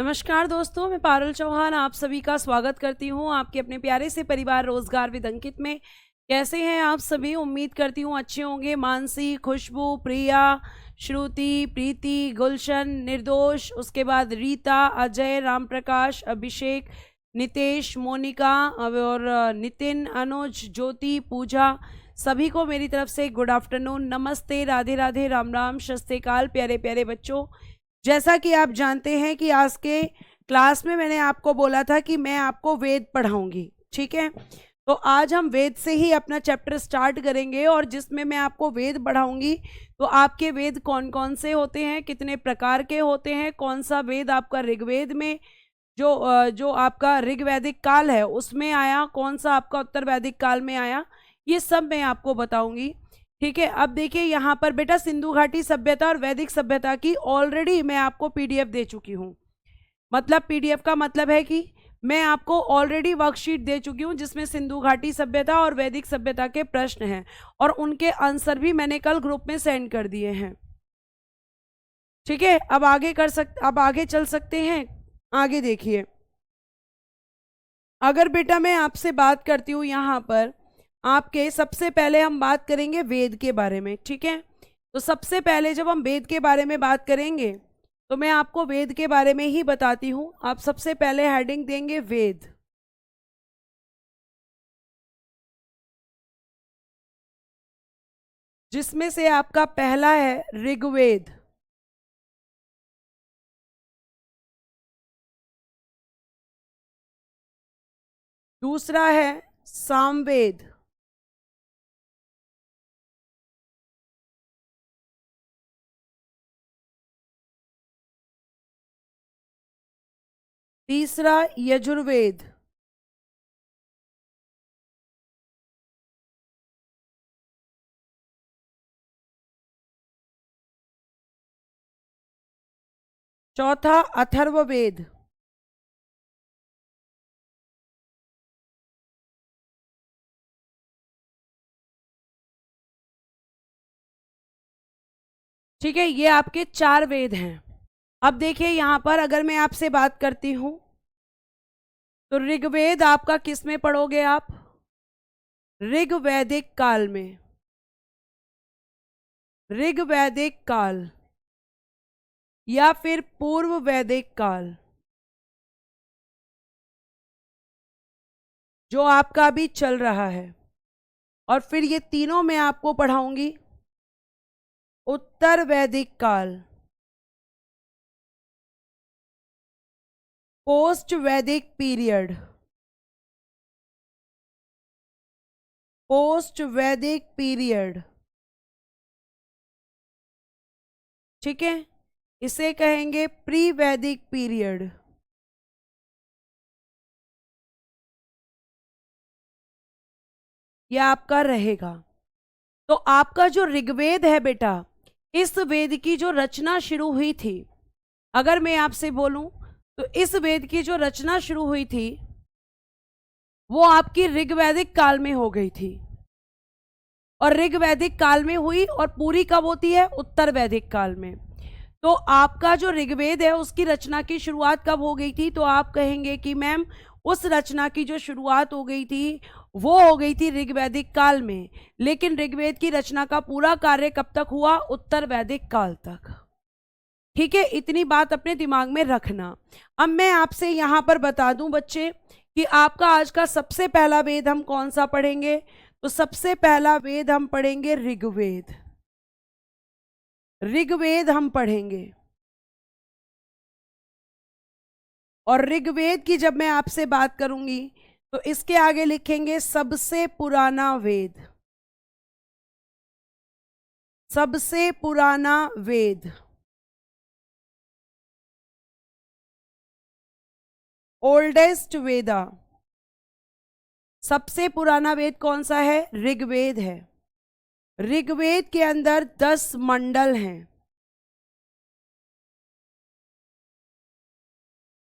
नमस्कार दोस्तों, मैं पारुल चौहान आप सभी का स्वागत करती हूँ आपके अपने प्यारे से परिवार रोजगार विद अंकित में। कैसे हैं आप सभी? उम्मीद करती हूँ अच्छे होंगे। मानसी, खुशबू, प्रिया, श्रुति, प्रीति, गुलशन, निर्दोष, उसके बाद रीता, अजय, रामप्रकाश, अभिषेक, नितेश, मोनिका और नितिन, अनुज, ज्योति, पूजा, सभी को मेरी तरफ से गुड आफ्टरनून, नमस्ते, राधे राधे, राम राम, शस्त्रकाल। प्यारे प्यारे बच्चों, जैसा कि आप जानते हैं कि आज के क्लास में मैंने आपको बोला था कि मैं आपको वेद पढ़ाऊंगी, ठीक है। तो आज हम वेद से ही अपना चैप्टर स्टार्ट करेंगे और जिसमें मैं आपको वेद पढ़ाऊंगी तो आपके वेद कौन कौन से होते हैं, कितने प्रकार के होते हैं, कौन सा वेद आपका ऋग्वेद में जो आपका ऋग्वैदिक काल है उसमें आया, कौन सा आपका उत्तर वैदिक काल में आया, ये सब मैं आपको बताऊंगी, ठीक है। अब देखिए यहाँ पर बेटा सिंधु घाटी सभ्यता और वैदिक सभ्यता की ऑलरेडी मैं आपको पीडीएफ दे चुकी हूँ। मतलब पीडीएफ का मतलब है कि मैं आपको ऑलरेडी वर्कशीट दे चुकी हूँ जिसमें सिंधु घाटी सभ्यता और वैदिक सभ्यता के प्रश्न हैं और उनके आंसर भी मैंने कल ग्रुप में सेंड कर दिए हैं, ठीक है। अब आगे चल सकते हैं। आगे देखिए, अगर बेटा मैं आपसे बात करती हूँ यहाँ पर आपके, सबसे पहले हम बात करेंगे वेद के बारे में, ठीक है। तो सबसे पहले जब हम वेद के बारे में बात करेंगे तो मैं आपको वेद के बारे में ही बताती हूँ। आप सबसे पहले हेडिंग देंगे वेद, जिसमें से आपका पहला है ऋग्वेद, दूसरा है सामवेद, तीसरा यजुर्वेद, चौथा अथर्ववेद, ठीक है। ये आपके 4 वेद हैं। अब देखिए यहाँ पर अगर मैं आपसे बात करती हूँ तो ऋग्वेद आपका किस में पढ़ोगे आप? ऋग्वैदिक काल में, ऋग्वैदिक काल या फिर पूर्व वैदिक काल, जो आपका अभी चल रहा है। और फिर ये तीनों मैं आपको पढ़ाऊंगी उत्तर वैदिक काल, पोस्ट वैदिक पीरियड, पोस्ट वैदिक पीरियड, ठीक है। इसे कहेंगे प्री वैदिक पीरियड। यह आपका रहेगा। तो आपका जो ऋग्वेद है बेटा, इस वेद की जो रचना शुरू हुई थी, अगर मैं आपसे बोलूं तो इस वेद की जो रचना शुरू हुई थी वो आपकी ऋग्वैदिक काल में हो गई थी। और ऋग्वैदिक काल में हुई और पूरी कब होती है? उत्तर वैदिक काल में। तो आपका जो ऋग्वेद है उसकी रचना की शुरुआत कब हो गई थी? तो आप कहेंगे कि मैम उस रचना की जो शुरुआत हो गई थी वो हो गई थी ऋग्वैदिक काल में, लेकिन ऋग्वेद की रचना का पूरा कार्य कब तक हुआ? उत्तर वैदिक काल तक, ठीक है। इतनी बात अपने दिमाग में रखना। अब मैं आपसे यहां पर बता दूं बच्चे कि आपका आज का सबसे पहला वेद हम कौन सा पढ़ेंगे? तो सबसे पहला वेद हम पढ़ेंगे ऋग्वेद। ऋग्वेद हम पढ़ेंगे और ऋग्वेद की जब मैं आपसे बात करूंगी तो इसके आगे लिखेंगे सबसे पुराना वेद, सबसे पुराना वेद, ओल्डेस्ट वेदा। सबसे पुराना वेद कौन सा है? ऋग्वेद है। ऋग्वेद के अंदर 10 मंडल हैं।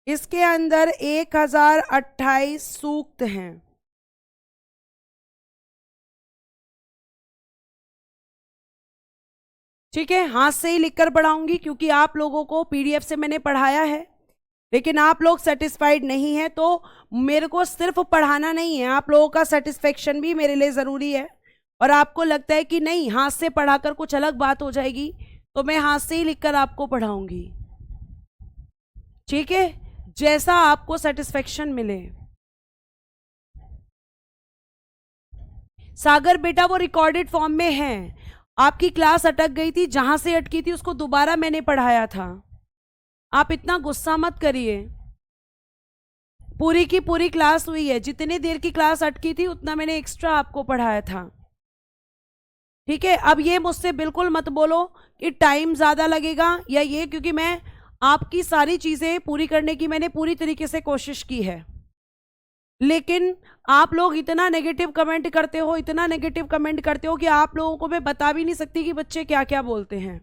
इसके अंदर 1028 सूक्त हैं। ठीक है, हाथ से ही लिखकर पढ़ाऊंगी क्योंकि आप लोगों को पीडीएफ से मैंने पढ़ाया है, लेकिन आप लोग सेटिस्फाइड नहीं हैं, तो मेरे को सिर्फ पढ़ाना नहीं है, आप लोगों का सेटिस्फेक्शन भी मेरे लिए ज़रूरी है। और आपको लगता है कि नहीं, हाथ से पढ़ाकर कुछ अलग बात हो जाएगी, तो मैं हाथ से ही लिखकर आपको पढ़ाऊंगी। ठीक है, जैसा आपको सेटिस्फेक्शन मिले। सागर बेटा वो रिकॉर्डेड फॉर्म में है, आपकी क्लास अटक गई थी, जहां से अटकी थी उसको दोबारा मैंने पढ़ाया था। आप इतना गुस्सा मत करिए, पूरी की पूरी क्लास हुई है, जितनी देर की क्लास अटकी थी उतना मैंने एक्स्ट्रा आपको पढ़ाया था। ठीक है, अब ये मुझसे बिल्कुल मत बोलो कि टाइम ज्यादा लगेगा या ये, क्योंकि मैं आपकी सारी चीजें पूरी करने की मैंने पूरी तरीके से कोशिश की है। लेकिन आप लोग इतना नेगेटिव कमेंट करते हो, इतना नेगेटिव कमेंट करते हो कि आप लोगों को मैं बता भी नहीं सकती कि बच्चे क्या क्या बोलते हैं।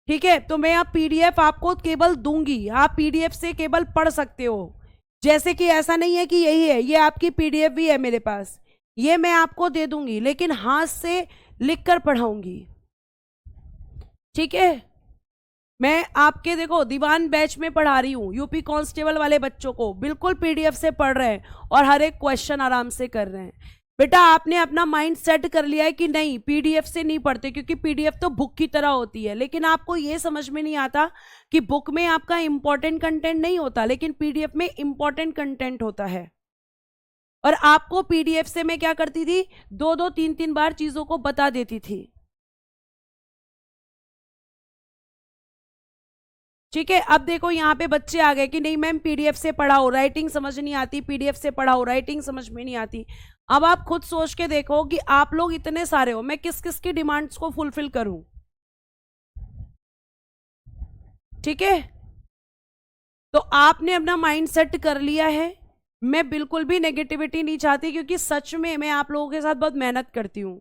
ठीक है, तो मैं अब पीडीएफ आपको केवल दूंगी, आप पीडीएफ से केवल पढ़ सकते हो। जैसे कि ऐसा नहीं है कि यही है, ये आपकी पीडीएफ भी है मेरे पास, ये मैं आपको दे दूंगी, लेकिन हाथ से लिखकर पढ़ाऊंगी। ठीक है, मैं आपके देखो दीवान बैच में पढ़ा रही हूँ, यूपी कांस्टेबल वाले बच्चों को बिल्कुल पीडीएफ से पढ़ रहे हैं और हर एक क्वेश्चन आराम से कर रहे हैं। बेटा आपने अपना माइंड सेट कर लिया है कि नहीं पीडीएफ से नहीं पढ़ते, क्योंकि पीडीएफ तो बुक की तरह होती है, लेकिन आपको ये समझ में नहीं आता कि बुक में आपका इंपॉर्टेंट कंटेंट नहीं होता, लेकिन पीडीएफ में इंपॉर्टेंट कंटेंट होता है। और आपको पीडीएफ से मैं क्या करती थी, 2-2 3-3 बार चीजों को बता देती थी। ठीक है, अब देखो यहाँ पे बच्चे आ गए कि नहीं मैम पीडीएफ से पढ़ाओ, राइटिंग समझ नहीं आती, पीडीएफ से पढ़ाओ, राइटिंग समझ में नहीं आती। अब आप खुद सोच के देखो कि आप लोग इतने सारे हो, मैं किस किस की डिमांड्स को फुलफिल करूं। ठीक है, तो आपने अपना माइंड सेट कर लिया है, मैं बिल्कुल भी नेगेटिविटी नहीं चाहती, क्योंकि सच में मैं आप लोगों के साथ बहुत मेहनत करती हूं।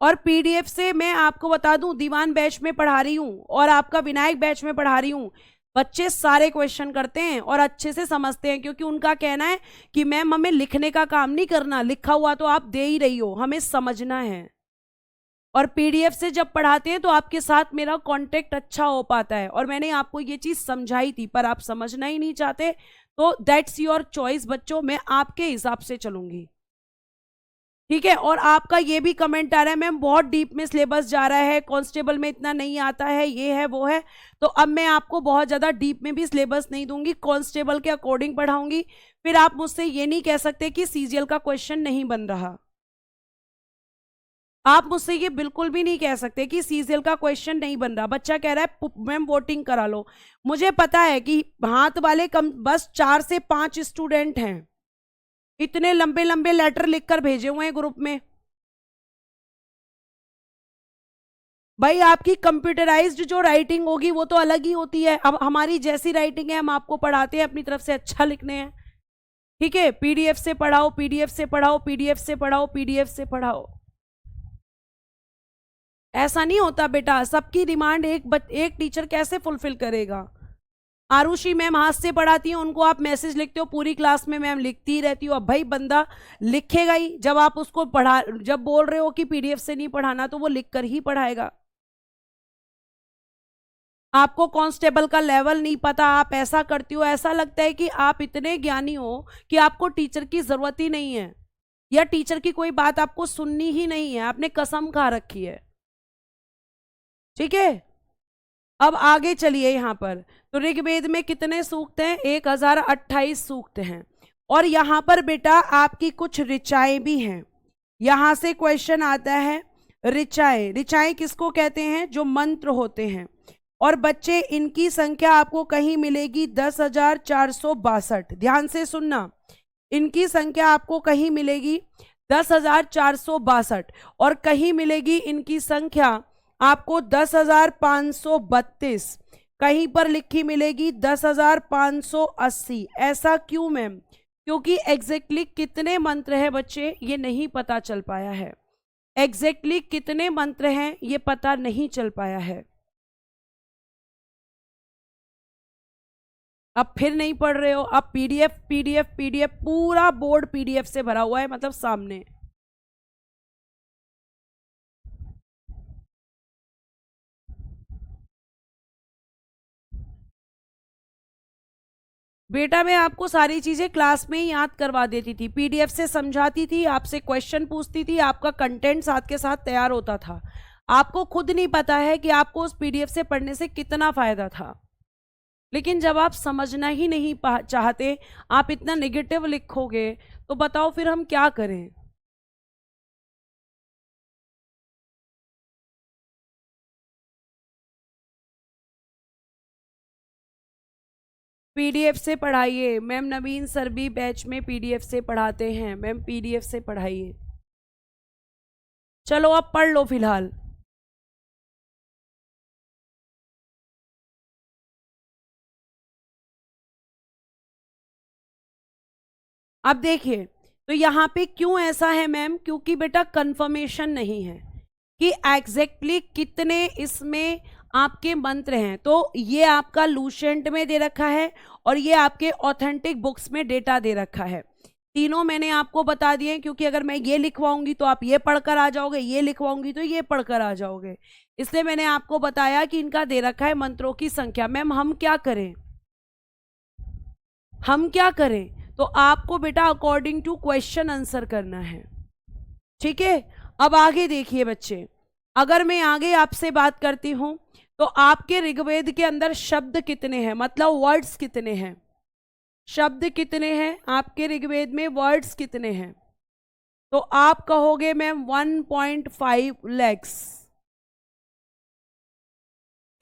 और पीडीएफ से मैं आपको बता दूं, दीवान बैच में पढ़ा रही हूं और आपका विनायक बैच में पढ़ा रही हूं, बच्चे सारे क्वेश्चन करते हैं और अच्छे से समझते हैं, क्योंकि उनका कहना है कि मैम हमें लिखने का काम नहीं करना, लिखा हुआ तो आप दे ही रही हो, हमें समझना है। और पीडीएफ से जब पढ़ाते हैं तो आपके साथ मेरा कांटेक्ट अच्छा हो पाता है, और मैंने आपको ये चीज समझाई थी पर आप समझना ही नहीं चाहते, तो दैट्स योर चॉइस बच्चों, मैं आपके हिसाब से चलूंगी। ठीक है, और आपका ये भी कमेंट आ रहा है मैम बहुत डीप में सिलेबस जा रहा है, कांस्टेबल में इतना नहीं आता है, ये है वो है, तो अब मैं आपको बहुत ज्यादा डीप में भी सिलेबस नहीं दूंगी, कांस्टेबल के अकॉर्डिंग पढ़ाऊंगी। फिर आप मुझसे ये नहीं कह सकते कि सीजीएल का क्वेश्चन नहीं बन रहा, आप मुझसे ये बिल्कुल भी नहीं कह सकते कि सीजीएल का क्वेश्चन नहीं बन रहा। बच्चा कह रहा है मैम वोटिंग करा लो, मुझे पता है कि हाथ वाले कम बस 4 से 5 स्टूडेंट हैं, इतने लंबे लंबे लेटर लिखकर भेजे हुए हैं ग्रुप में। भाई आपकी कंप्यूटराइज्ड जो राइटिंग होगी वो तो अलग ही होती है, अब हमारी जैसी राइटिंग है, हम आपको पढ़ाते हैं अपनी तरफ से अच्छा लिखने हैं। ठीक है, पीडीएफ से पढ़ाओ, पीडीएफ से पढ़ाओ, पीडीएफ से पढ़ाओ, पीडीएफ से पढ़ाओ, ऐसा नहीं होता बेटा, सबकी डिमांड एक टीचर कैसे फुलफिल करेगा। आरुषि मैम हाथ से पढ़ाती हैं, उनको आप मैसेज लिखते हो पूरी क्लास में मैम लिखती ही रहती हो, अब भाई बंदा लिखेगा ही, जब आप उसको पढ़ा, जब बोल रहे हो कि पीडीएफ से नहीं पढ़ाना तो वो लिख कर ही पढ़ाएगा। आपको कांस्टेबल का लेवल नहीं पता, आप ऐसा करती हो, ऐसा लगता है कि आप इतने ज्ञानी हो कि आपको टीचर की जरूरत ही नहीं है, या टीचर की कोई बात आपको सुननी ही नहीं है, आपने कसम खा रखी है। ठीक है, अब आगे चलिए यहां पर, तो ऋग्वेद में कितने सूक्त हैं, 1028 सूक्त हैं, और यहां पर बेटा आपकी कुछ ऋचाएं भी हैं, यहां से क्वेश्चन आता है। ऋचाएं, ऋचाएं किसको कहते हैं, जो मंत्र होते हैं, और बच्चे इनकी संख्या आपको कहीं मिलेगी 10,462, ध्यान से सुनना, इनकी संख्या आपको कहीं मिलेगी 10,462, और कहीं मिलेगी इनकी संख्या आपको 10,532, कहीं पर लिखी मिलेगी 10,580। ऐसा क्यों मैम, क्योंकि एग्जैक्टली कितने मंत्र हैं बच्चे ये नहीं पता चल पाया है, एग्जैक्टली कितने मंत्र हैं ये पता नहीं चल पाया है। अब फिर नहीं पढ़ रहे हो, अब पीडीएफ पीडीएफ पीडीएफ, पूरा बोर्ड पीडीएफ से भरा हुआ है, मतलब सामने। बेटा मैं आपको सारी चीजें क्लास में ही याद करवा देती थी, पीडीएफ से समझाती थी, आपसे क्वेश्चन पूछती थी, आपका कंटेंट साथ के साथ तैयार होता था। आपको खुद नहीं पता है कि आपको उस पीडीएफ से पढ़ने से कितना फायदा था। लेकिन जब आप समझना ही नहीं चाहते, आप इतना नेगेटिव लिखोगे, तो बताओ फिर हम क्या करें। पीडीएफ से पढ़ाइए मैम, नवीन सर भी बैच में पीडीएफ से पढ़ाते हैं मैम, पीडीएफ से पढ़ाइए। चलो अब पढ़ लो फिलहाल। अब देखिए, तो यहाँ पे क्यों ऐसा है मैम, क्योंकि बेटा कंफर्मेशन नहीं है कि एग्जैक्टली कितने इसमें आपके मंत्र हैं। तो ये आपका लूसेंट में दे रखा है और ये आपके ऑथेंटिक बुक्स में डेटा दे रखा है। तीनों मैंने आपको बता दिए, क्योंकि अगर मैं ये लिखवाऊंगी तो आप ये पढ़कर आ जाओगे, ये लिखवाऊंगी तो ये पढ़कर आ जाओगे, इसलिए मैंने आपको बताया कि इनका दे रखा है मंत्रों की संख्या। मैम हम क्या करें, हम क्या करें? तो आपको बेटा अकॉर्डिंग टू क्वेश्चन आंसर करना है, ठीक है। अब आगे देखिए बच्चे, अगर मैं आगे आपसे बात करती हूं तो आपके ऋग्वेद के अंदर शब्द कितने हैं, मतलब वर्ड्स कितने हैं, शब्द कितने हैं आपके ऋग्वेद में, वर्ड्स कितने हैं? तो आप कहोगे मैम 1.5 लैक्स,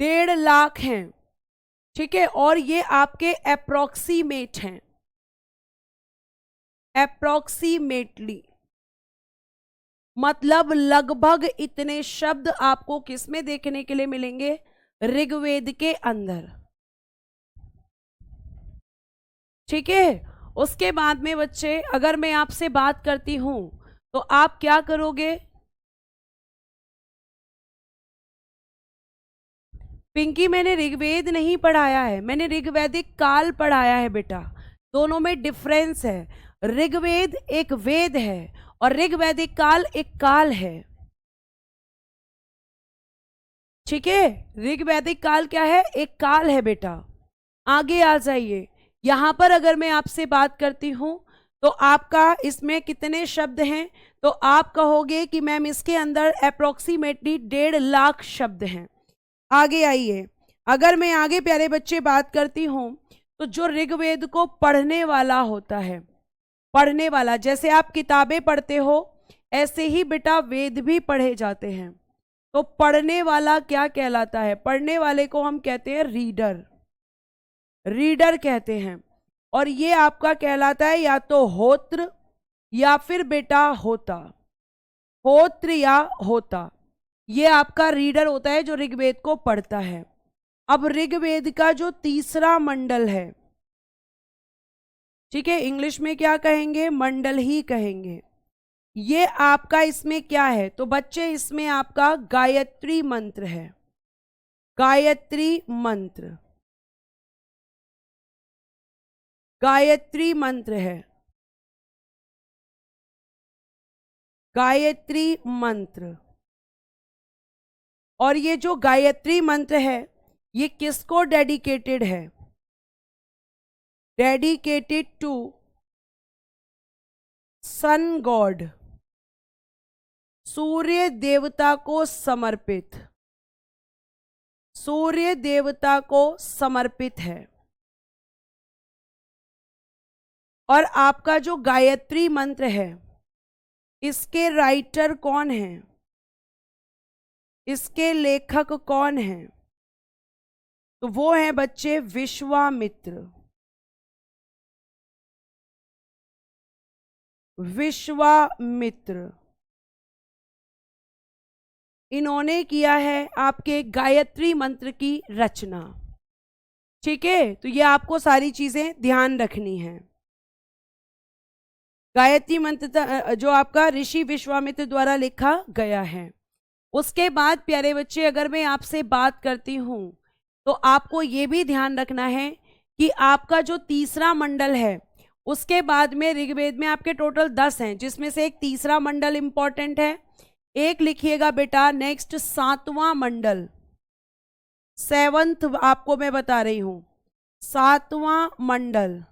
1.5 लाख हैं, ठीक है। और ये आपके अप्रोक्सीमेट हैं, अप्रोक्सीमेटली, मतलब लगभग इतने शब्द आपको किस में देखने के लिए मिलेंगे, ऋग्वेद के अंदर, ठीक है। उसके बाद में बच्चे अगर मैं आपसे बात करती हूं तो आप क्या करोगे? पिंकी मैंने ऋग्वेद नहीं पढ़ाया है, मैंने ऋग्वैदिक काल पढ़ाया है बेटा, दोनों में डिफरेंस है। ऋग्वेद एक वेद है और ऋग्वैदिक काल एक काल है, ठीक है। ऋग्वैदिक काल क्या है, एक काल है बेटा। आगे आ जाइए, यहां पर अगर मैं आपसे बात करती हूं तो आपका इसमें कितने शब्द हैं, तो आप कहोगे कि मैम इसके अंदर अप्रोक्सीमेटली 1.5 लाख शब्द हैं। आगे आइए, अगर मैं आगे प्यारे बच्चे बात करती हूं तो जो ऋग्वेद को पढ़ने वाला होता है, पढ़ने वाला, जैसे आप किताबें पढ़ते हो ऐसे ही बेटा वेद भी पढ़े जाते हैं। तो पढ़ने वाला क्या कहलाता है, पढ़ने वाले को हम कहते हैं रीडर, रीडर कहते हैं। और ये आपका कहलाता है या तो होत्र या फिर बेटा होता, होत्र या होता, ये आपका रीडर होता है जो ऋग्वेद को पढ़ता है। अब ऋग्वेद का जो तीसरा मंडल है, ठीक है, इंग्लिश में क्या कहेंगे, मंडल ही कहेंगे, ये आपका इसमें क्या है, तो बच्चे इसमें आपका गायत्री मंत्र है, गायत्री मंत्र, गायत्री मंत्र है, गायत्री मंत्र। और ये जो गायत्री मंत्र है ये किसको डेडिकेटेड है, डेडिकेटेड टू सन गॉड, सूर्य देवता को समर्पित, सूर्य देवता को समर्पित है। और आपका जो गायत्री मंत्र है इसके राइटर कौन है, इसके लेखक कौन है, तो वो है बच्चे विश्वामित्र, विश्वामित्र, इन्होंने किया है आपके गायत्री मंत्र की रचना, ठीक है। तो ये आपको सारी चीजें ध्यान रखनी है। गायत्री मंत्र जो आपका ऋषि विश्वामित्र द्वारा लिखा गया है। उसके बाद प्यारे बच्चे अगर मैं आपसे बात करती हूं तो आपको ये भी ध्यान रखना है कि आपका जो तीसरा मंडल है उसके बाद में ऋग्वेद में आपके टोटल 10 हैं, जिसमें से एक तीसरा मंडल इंपॉर्टेंट है, एक लिखिएगा बेटा नेक्स्ट 7वां मंडल, 7th आपको मैं बता रही हूं, सातवां मंडल,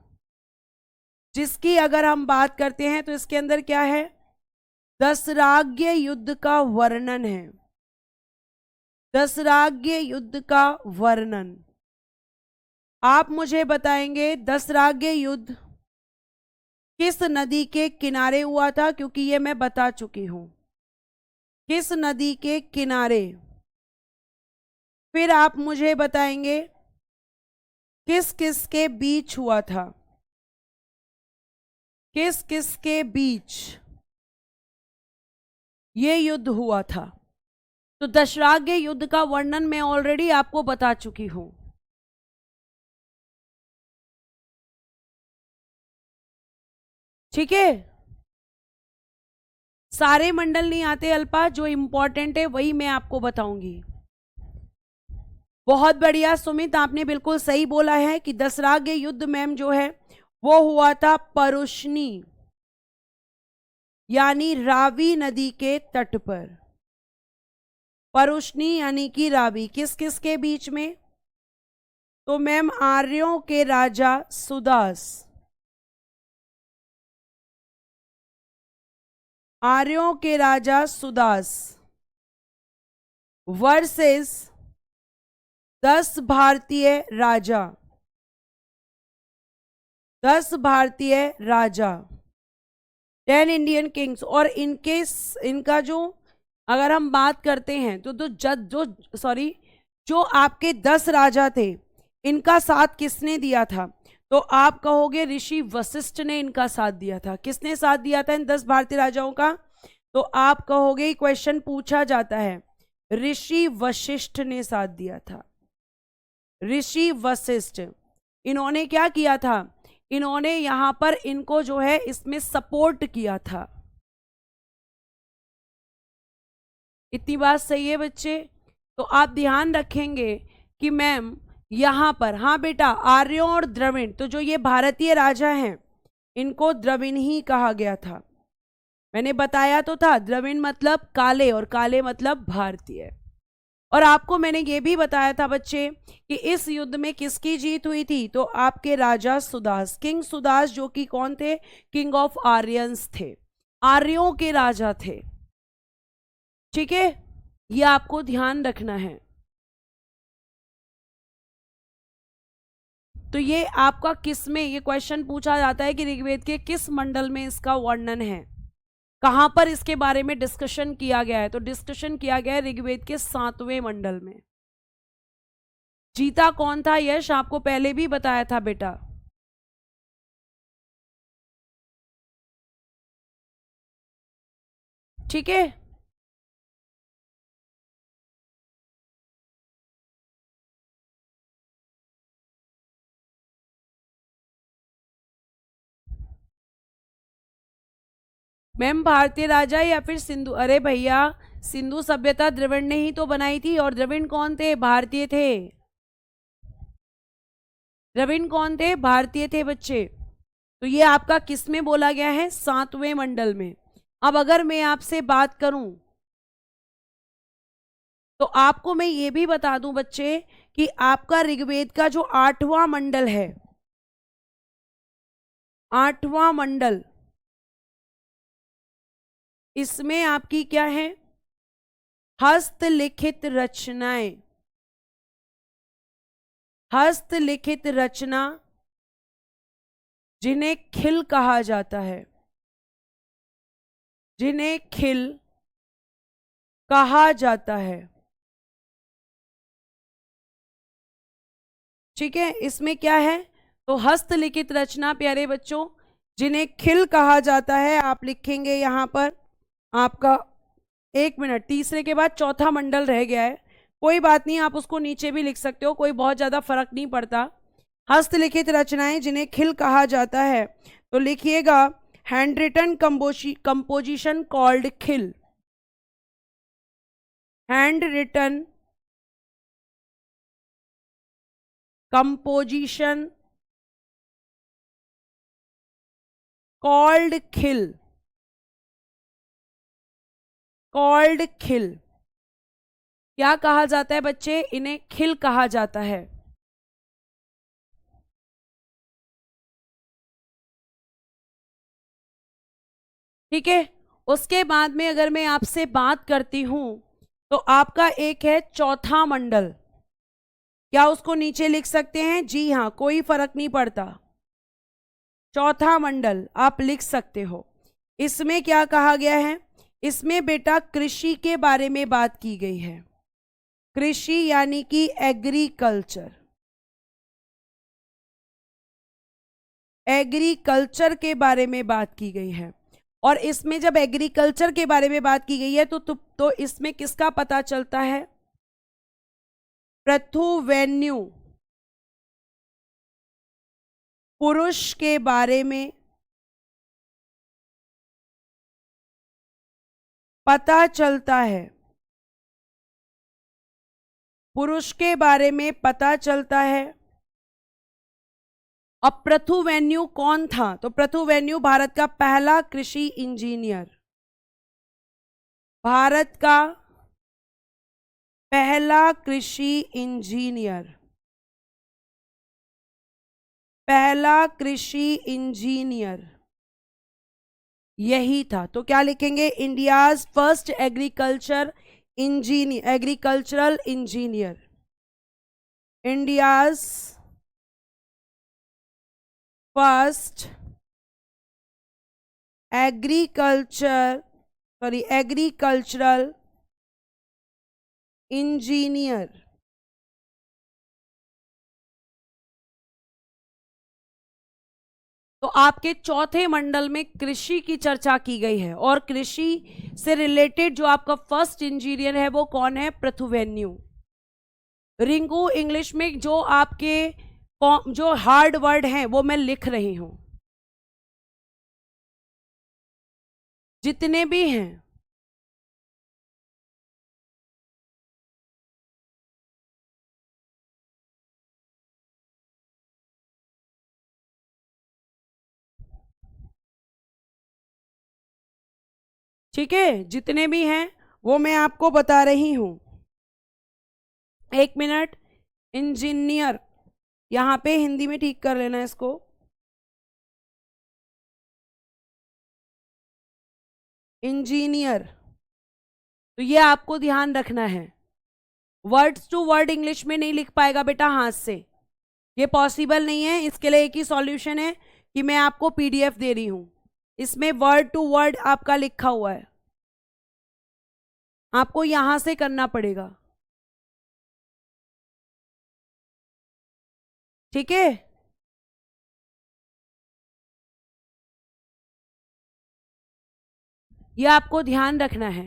जिसकी अगर हम बात करते हैं तो इसके अंदर क्या है, दशराज्य युद्ध का वर्णन है। दशराज्य युद्ध का वर्णन। आप मुझे बताएंगे दशराज्य युद्ध किस नदी के किनारे हुआ था, क्योंकि ये मैं बता चुकी हूं, किस नदी के किनारे। फिर आप मुझे बताएंगे किस किस के बीच हुआ था, किस किस के बीच ये युद्ध हुआ था। तो दशराज्य युद्ध का वर्णन मैं ऑलरेडी आपको बता चुकी हूं। ठीक है, सारे मंडल नहीं आते अल्पा, जो इंपॉर्टेंट है वही मैं आपको बताऊंगी। बहुत बढ़िया सुमित, आपने बिल्कुल सही बोला है कि दशराज्य युद्ध मैम जो है वो हुआ था परुष्णी यानी रावी नदी के तट पर। परुष्णी यानी कि रावी, किस किस के बीच में, तो मैम आर्यों के राजा सुदास, आर्यों के राजा सुदास वर्सेस 10 भारतीय राजा, 10 भारतीय राजा, 10 इंडियन किंग्स। और इनका जो अगर हम बात करते हैं तो जो आपके 10 राजा थे, इनका साथ किसने दिया था, तो आप कहोगे ऋषि वशिष्ठ ने इनका साथ दिया था। किसने साथ दिया था इन 10 भारतीय राजाओं का, तो आप कहोगे, क्वेश्चन पूछा जाता है, ऋषि वशिष्ठ ने साथ दिया था। ऋषि वशिष्ठ, इन्होंने क्या किया था, इन्होंने यहां पर इनको जो है इसमें सपोर्ट किया था। इतनी बात सही है बच्चे। तो आप ध्यान रखेंगे कि मैम यहां पर, हाँ बेटा, आर्यों और द्रविड़, तो जो ये भारतीय राजा हैं इनको द्रविड़ ही कहा गया था। मैंने बताया तो था, द्रविड़ मतलब काले और काले मतलब भारतीय। और आपको मैंने ये भी बताया था बच्चे कि इस युद्ध में किसकी जीत हुई थी, तो आपके राजा सुदास, किंग सुदास, जो कि कौन थे, किंग ऑफ आर्यंस थे, आर्यों के राजा थे। ठीक है, ये आपको ध्यान रखना है। तो ये आपका किस में, ये क्वेश्चन पूछा जाता है कि ऋग्वेद के किस मंडल में इसका वर्णन है, कहां पर इसके बारे में डिस्कशन किया गया है, तो डिस्कशन किया गया है ऋग्वेद के 7वें मंडल में। जीता कौन था यश, आपको पहले भी बताया था बेटा। ठीक है, मैम भारतीय राजा या फिर सिंधु, अरे भैया सिंधु सभ्यता द्रविड़ ने ही तो बनाई थी, और द्रविड़ कौन थे, भारतीय थे। द्रविड़ कौन थे, भारतीय थे बच्चे। तो ये आपका किस में बोला गया है, 7वें मंडल में। अब अगर मैं आपसे बात करूं तो आपको मैं ये भी बता दूं बच्चे कि आपका ऋग्वेद का जो 8वां मंडल है, 8वां मंडल, इसमें आपकी क्या है, हस्तलिखित रचनाएं, हस्तलिखित रचना, जिन्हें खिल कहा जाता है, जिन्हें खिल कहा जाता है। ठीक है, इसमें क्या है, तो हस्तलिखित रचना प्यारे बच्चों, जिन्हें खिल कहा जाता है, आप लिखेंगे यहां पर आपका, 1 मिनट, तीसरे के बाद चौथा मंडल रह गया है, कोई बात नहीं, आप उसको नीचे भी लिख सकते हो, कोई बहुत ज्यादा फर्क नहीं पड़ता। हस्तलिखित रचनाएं जिन्हें खिल कहा जाता है, तो लिखिएगा हैंड रिटन कंपोजिशन कॉल्ड खिल, हैंड रिटन कंपोजिशन कॉल्ड खिल, कॉल्ड खिल, क्या कहा जाता है बच्चे, इन्हें खिल कहा जाता है। ठीक है। उसके बाद में अगर मैं आपसे बात करती हूं तो आपका एक है चौथा मंडल। क्या उसको नीचे लिख सकते हैं? जी हाँ, कोई फर्क नहीं पड़ता, चौथा मंडल आप लिख सकते हो। इसमें क्या कहा गया है? इसमें बेटा कृषि के बारे में बात की गई है। कृषि यानी कि एग्रीकल्चर, एग्रीकल्चर के बारे में बात की गई है। और इसमें जब एग्रीकल्चर के बारे में बात की गई है तो इसमें किसका पता चलता है? पृथुवेन्यू, पुरुष के बारे में पता चलता है, पुरुष के बारे में पता चलता है। अब पृथुवेन्यू कौन था? तो पृथुवेन्यू भारत का पहला कृषि इंजीनियर, भारत का पहला कृषि इंजीनियर, पहला कृषि इंजीनियर यही था। तो क्या लिखेंगे? India's first agricultural engineer, India's first agricultural engineer. तो आपके चौथे मंडल में कृषि की चर्चा की गई है और कृषि से रिलेटेड जो आपका फर्स्ट इंजीनियर है वो कौन है? पृथुवेन्यू। रिंकू, इंग्लिश में जो आपके जो हार्ड वर्ड हैं वो मैं लिख रही हूं, जितने भी हैं। ठीक है, जितने भी हैं वो मैं आपको बता रही हूं। एक मिनट, इंजीनियर यहां पे हिंदी में ठीक कर लेना इसको। इंजीनियर, तो ये आपको ध्यान रखना है, वर्ड्स टू वर्ड इंग्लिश में नहीं लिख पाएगा बेटा हाथ से, ये पॉसिबल नहीं है। इसके लिए एक ही सॉल्यूशन है कि मैं आपको पीडीएफ दे रही हूं, इसमें वर्ड टू वर्ड आपका लिखा हुआ है, आपको यहां से करना पड़ेगा। ठीक है, ये आपको ध्यान रखना है।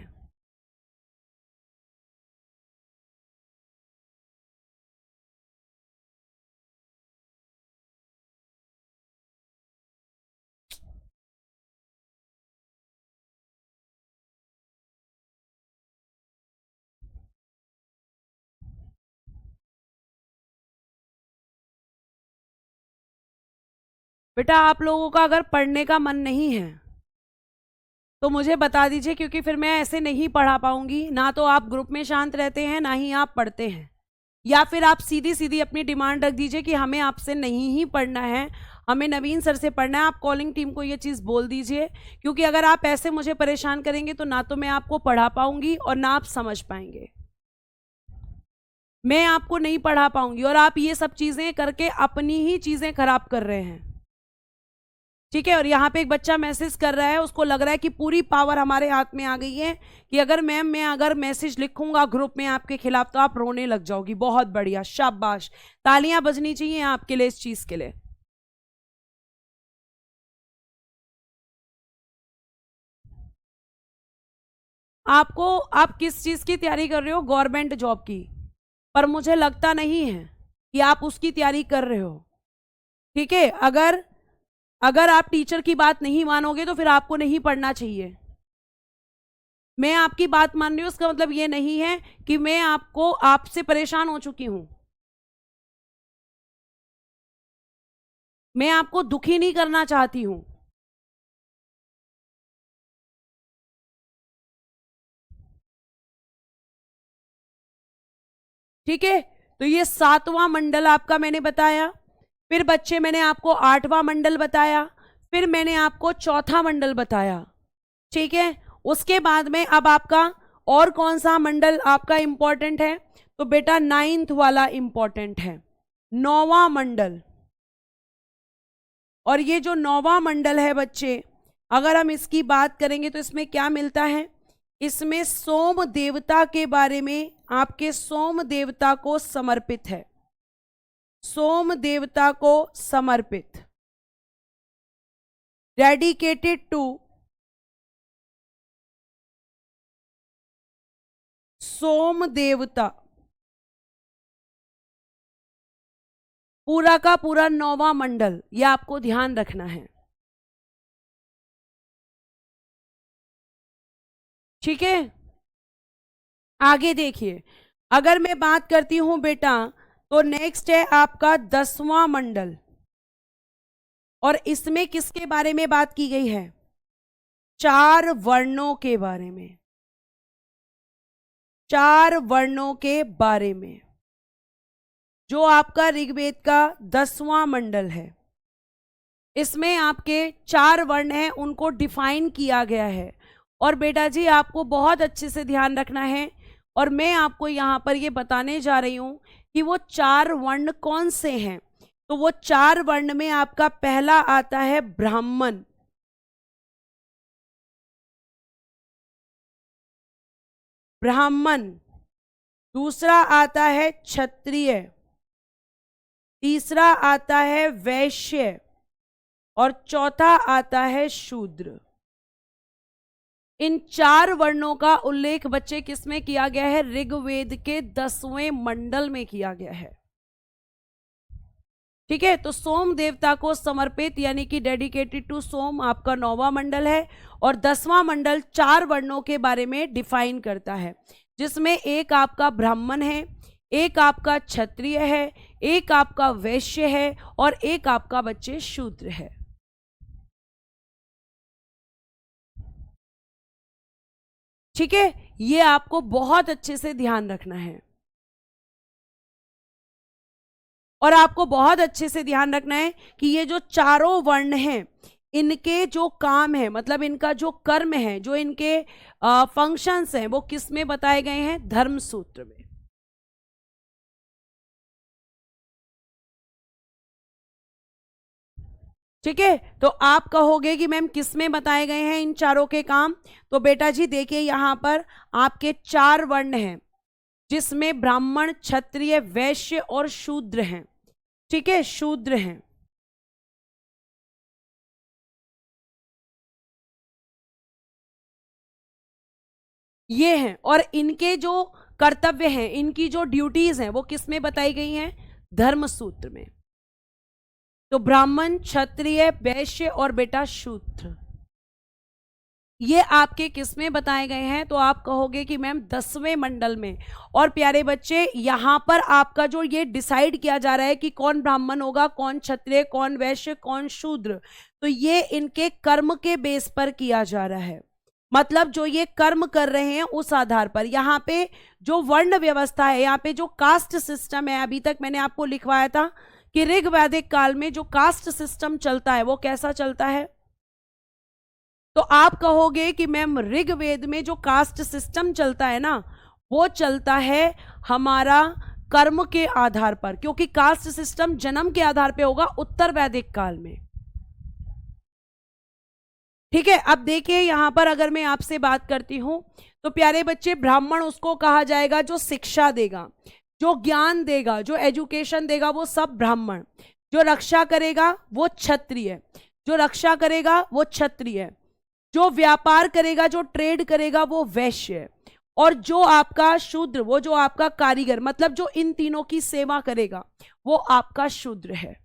बेटा आप लोगों का अगर पढ़ने का मन नहीं है तो मुझे बता दीजिए, क्योंकि फिर मैं ऐसे नहीं पढ़ा पाऊंगी। ना तो आप ग्रुप में शांत रहते हैं, ना ही आप पढ़ते हैं, या फिर आप सीधी सीधी अपनी डिमांड रख दीजिए कि हमें आपसे नहीं ही पढ़ना है, हमें नवीन सर से पढ़ना है। आप कॉलिंग टीम को ये चीज़ बोल दीजिए, क्योंकि अगर आप ऐसे मुझे परेशान करेंगे तो ना तो मैं आपको पढ़ा पाऊंगी और ना आप समझ पाएंगे, मैं आपको नहीं पढ़ा पाऊंगी और आप ये सब चीज़ें करके अपनी ही चीज़ें खराब कर रहे हैं। ठीक है, और यहाँ पे एक बच्चा मैसेज कर रहा है, उसको लग रहा है कि पूरी पावर हमारे हाथ में आ गई है कि अगर मैम मैं अगर मैसेज लिखूंगा ग्रुप में आपके खिलाफ तो आप रोने लग जाओगी। बहुत बढ़िया, शाबाश, तालियां बजनी चाहिए आपके लिए इस चीज के लिए। आप किस चीज की तैयारी कर रहे हो? गवर्नमेंट जॉब की, पर मुझे लगता नहीं है कि आप उसकी तैयारी कर रहे हो। ठीक है, अगर आप टीचर की बात नहीं मानोगे तो फिर आपको नहीं पढ़ना चाहिए। मैं आपकी बात मान रही हूं, उसका मतलब ये नहीं है कि मैं आपसे परेशान हो चुकी हूं। मैं आपको दुखी नहीं करना चाहती हूं। ठीक है, तो ये 7वां मंडल आपका मैंने बताया, फिर बच्चे मैंने आपको 8वां मंडल बताया, फिर मैंने आपको चौथा मंडल बताया। ठीक है। उसके बाद में अब आपका और कौन सा मंडल आपका इंपॉर्टेंट है, तो बेटा 9th वाला इंपॉर्टेंट है, 9वां मंडल। और ये जो 9वां मंडल है बच्चे, अगर हम इसकी बात करेंगे तो इसमें क्या मिलता है, इसमें सोम देवता के बारे में, आपके सोम देवता को समर्पित है, सोम देवता को समर्पित, डेडिकेटेड टू सोम देवता, पूरा का पूरा 9वां मंडल, ये आपको ध्यान रखना है, ठीक है। आगे देखिए, अगर मैं बात करती हूं बेटा, तो नेक्स्ट है आपका 10वां मंडल, और इसमें किसके बारे में बात की गई है, 4 वर्णों के बारे में, 4 वर्णों के बारे में, जो आपका ऋग्वेद का 10वां मंडल है। इसमें आपके 4 वर्ण हैं, उनको डिफाइन किया गया है। और बेटा जी आपको बहुत अच्छे से ध्यान रखना है, और मैं आपको यहाँ पर ये बताने जा रही हूँ कि वो 4 वर्ण कौन से हैं। तो वो 4 वर्ण में आपका पहला आता है ब्राह्मण, ब्राह्मण, दूसरा आता है क्षत्रिय, तीसरा आता है वैश्य, और चौथा आता है शूद्र। इन 4 वर्णों का उल्लेख बच्चे किसमें किया गया है, ऋग्वेद के 10वें मंडल में किया गया है, ठीक है। तो सोम देवता को समर्पित यानी कि डेडिकेटेड टू सोम आपका 9वां मंडल है, और 10वां मंडल 4 वर्णों के बारे में डिफाइन करता है, जिसमें एक आपका ब्राह्मण है, एक आपका क्षत्रिय है, एक आपका वैश्य है, और एक आपका बच्चे शूद्र है। ठीक है, ये आपको बहुत अच्छे से ध्यान रखना है, और आपको बहुत अच्छे से ध्यान रखना है कि ये जो चारों वर्ण हैं, इनके जो काम है, मतलब इनका जो कर्म है, जो इनके फंक्शंस हैं, वो किस में बताए गए हैं, धर्म सूत्र में। ठीक है, तो आप कहोगे कि मैम किस में बताए गए हैं इन चारों के काम, तो बेटा जी देखिए यहां पर आपके 4 वर्ण हैं, जिसमें ब्राह्मण, क्षत्रिय, वैश्य और शूद्र हैं, ठीक है, शूद्र हैं। ये हैं, और इनके जो कर्तव्य हैं, इनकी जो ड्यूटीज हैं, वो किस में बताई गई हैं, धर्म सूत्र में। तो ब्राह्मण, क्षत्रिय, वैश्य और बेटा शूद्र, ये आपके किस में बताए गए हैं, तो आप कहोगे कि मैम 10वें मंडल में। और प्यारे बच्चे यहां पर आपका जो ये डिसाइड किया जा रहा है कि कौन ब्राह्मण होगा, कौन क्षत्रिय, कौन वैश्य, कौन शूद्र, तो ये इनके कर्म के बेस पर किया जा रहा है, मतलब जो ये कर्म कर रहे हैं उस आधार पर। यहाँ पे जो वर्ण व्यवस्था है, यहाँ पे जो कास्ट सिस्टम है, अभी तक मैंने आपको लिखवाया था कि ऋग वैदिक काल में जो कास्ट सिस्टम चलता है वो कैसा चलता है, तो आप कहोगे कि मैम ऋग्वेद में जो कास्ट सिस्टम चलता है ना, वो चलता है हमारा कर्म के आधार पर, क्योंकि कास्ट सिस्टम जन्म के आधार पे होगा उत्तर वैदिक काल में। ठीक है, अब देखिए यहां पर अगर मैं आपसे बात करती हूं, तो प्यारे बच्चे ब्राह्मण उसको कहा जाएगा जो शिक्षा देगा, जो ज्ञान देगा, जो एजुकेशन देगा, वो सब ब्राह्मण। जो रक्षा करेगा वो क्षत्रिय, जो रक्षा करेगा वो क्षत्रिय, जो व्यापार करेगा, जो ट्रेड करेगा वो वैश्य, और जो आपका शूद्र, वो जो आपका कारीगर, मतलब जो इन तीनों की सेवा करेगा, वो आपका शूद्र है।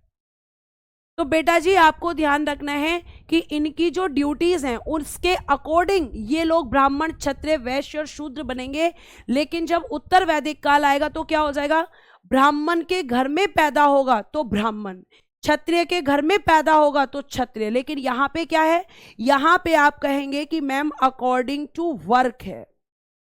तो बेटा जी आपको ध्यान रखना है कि इनकी जो ड्यूटीज हैं उसके अकॉर्डिंग ये लोग ब्राह्मण, क्षत्रिय, वैश्य और शूद्र बनेंगे। लेकिन जब उत्तर वैदिक काल आएगा तो क्या हो जाएगा, ब्राह्मण के घर में पैदा होगा तो ब्राह्मण, क्षत्रिय के घर में पैदा होगा तो क्षत्रिय। लेकिन यहाँ पे क्या है, यहाँ पे आप कहेंगे कि मैम अकॉर्डिंग टू वर्क है,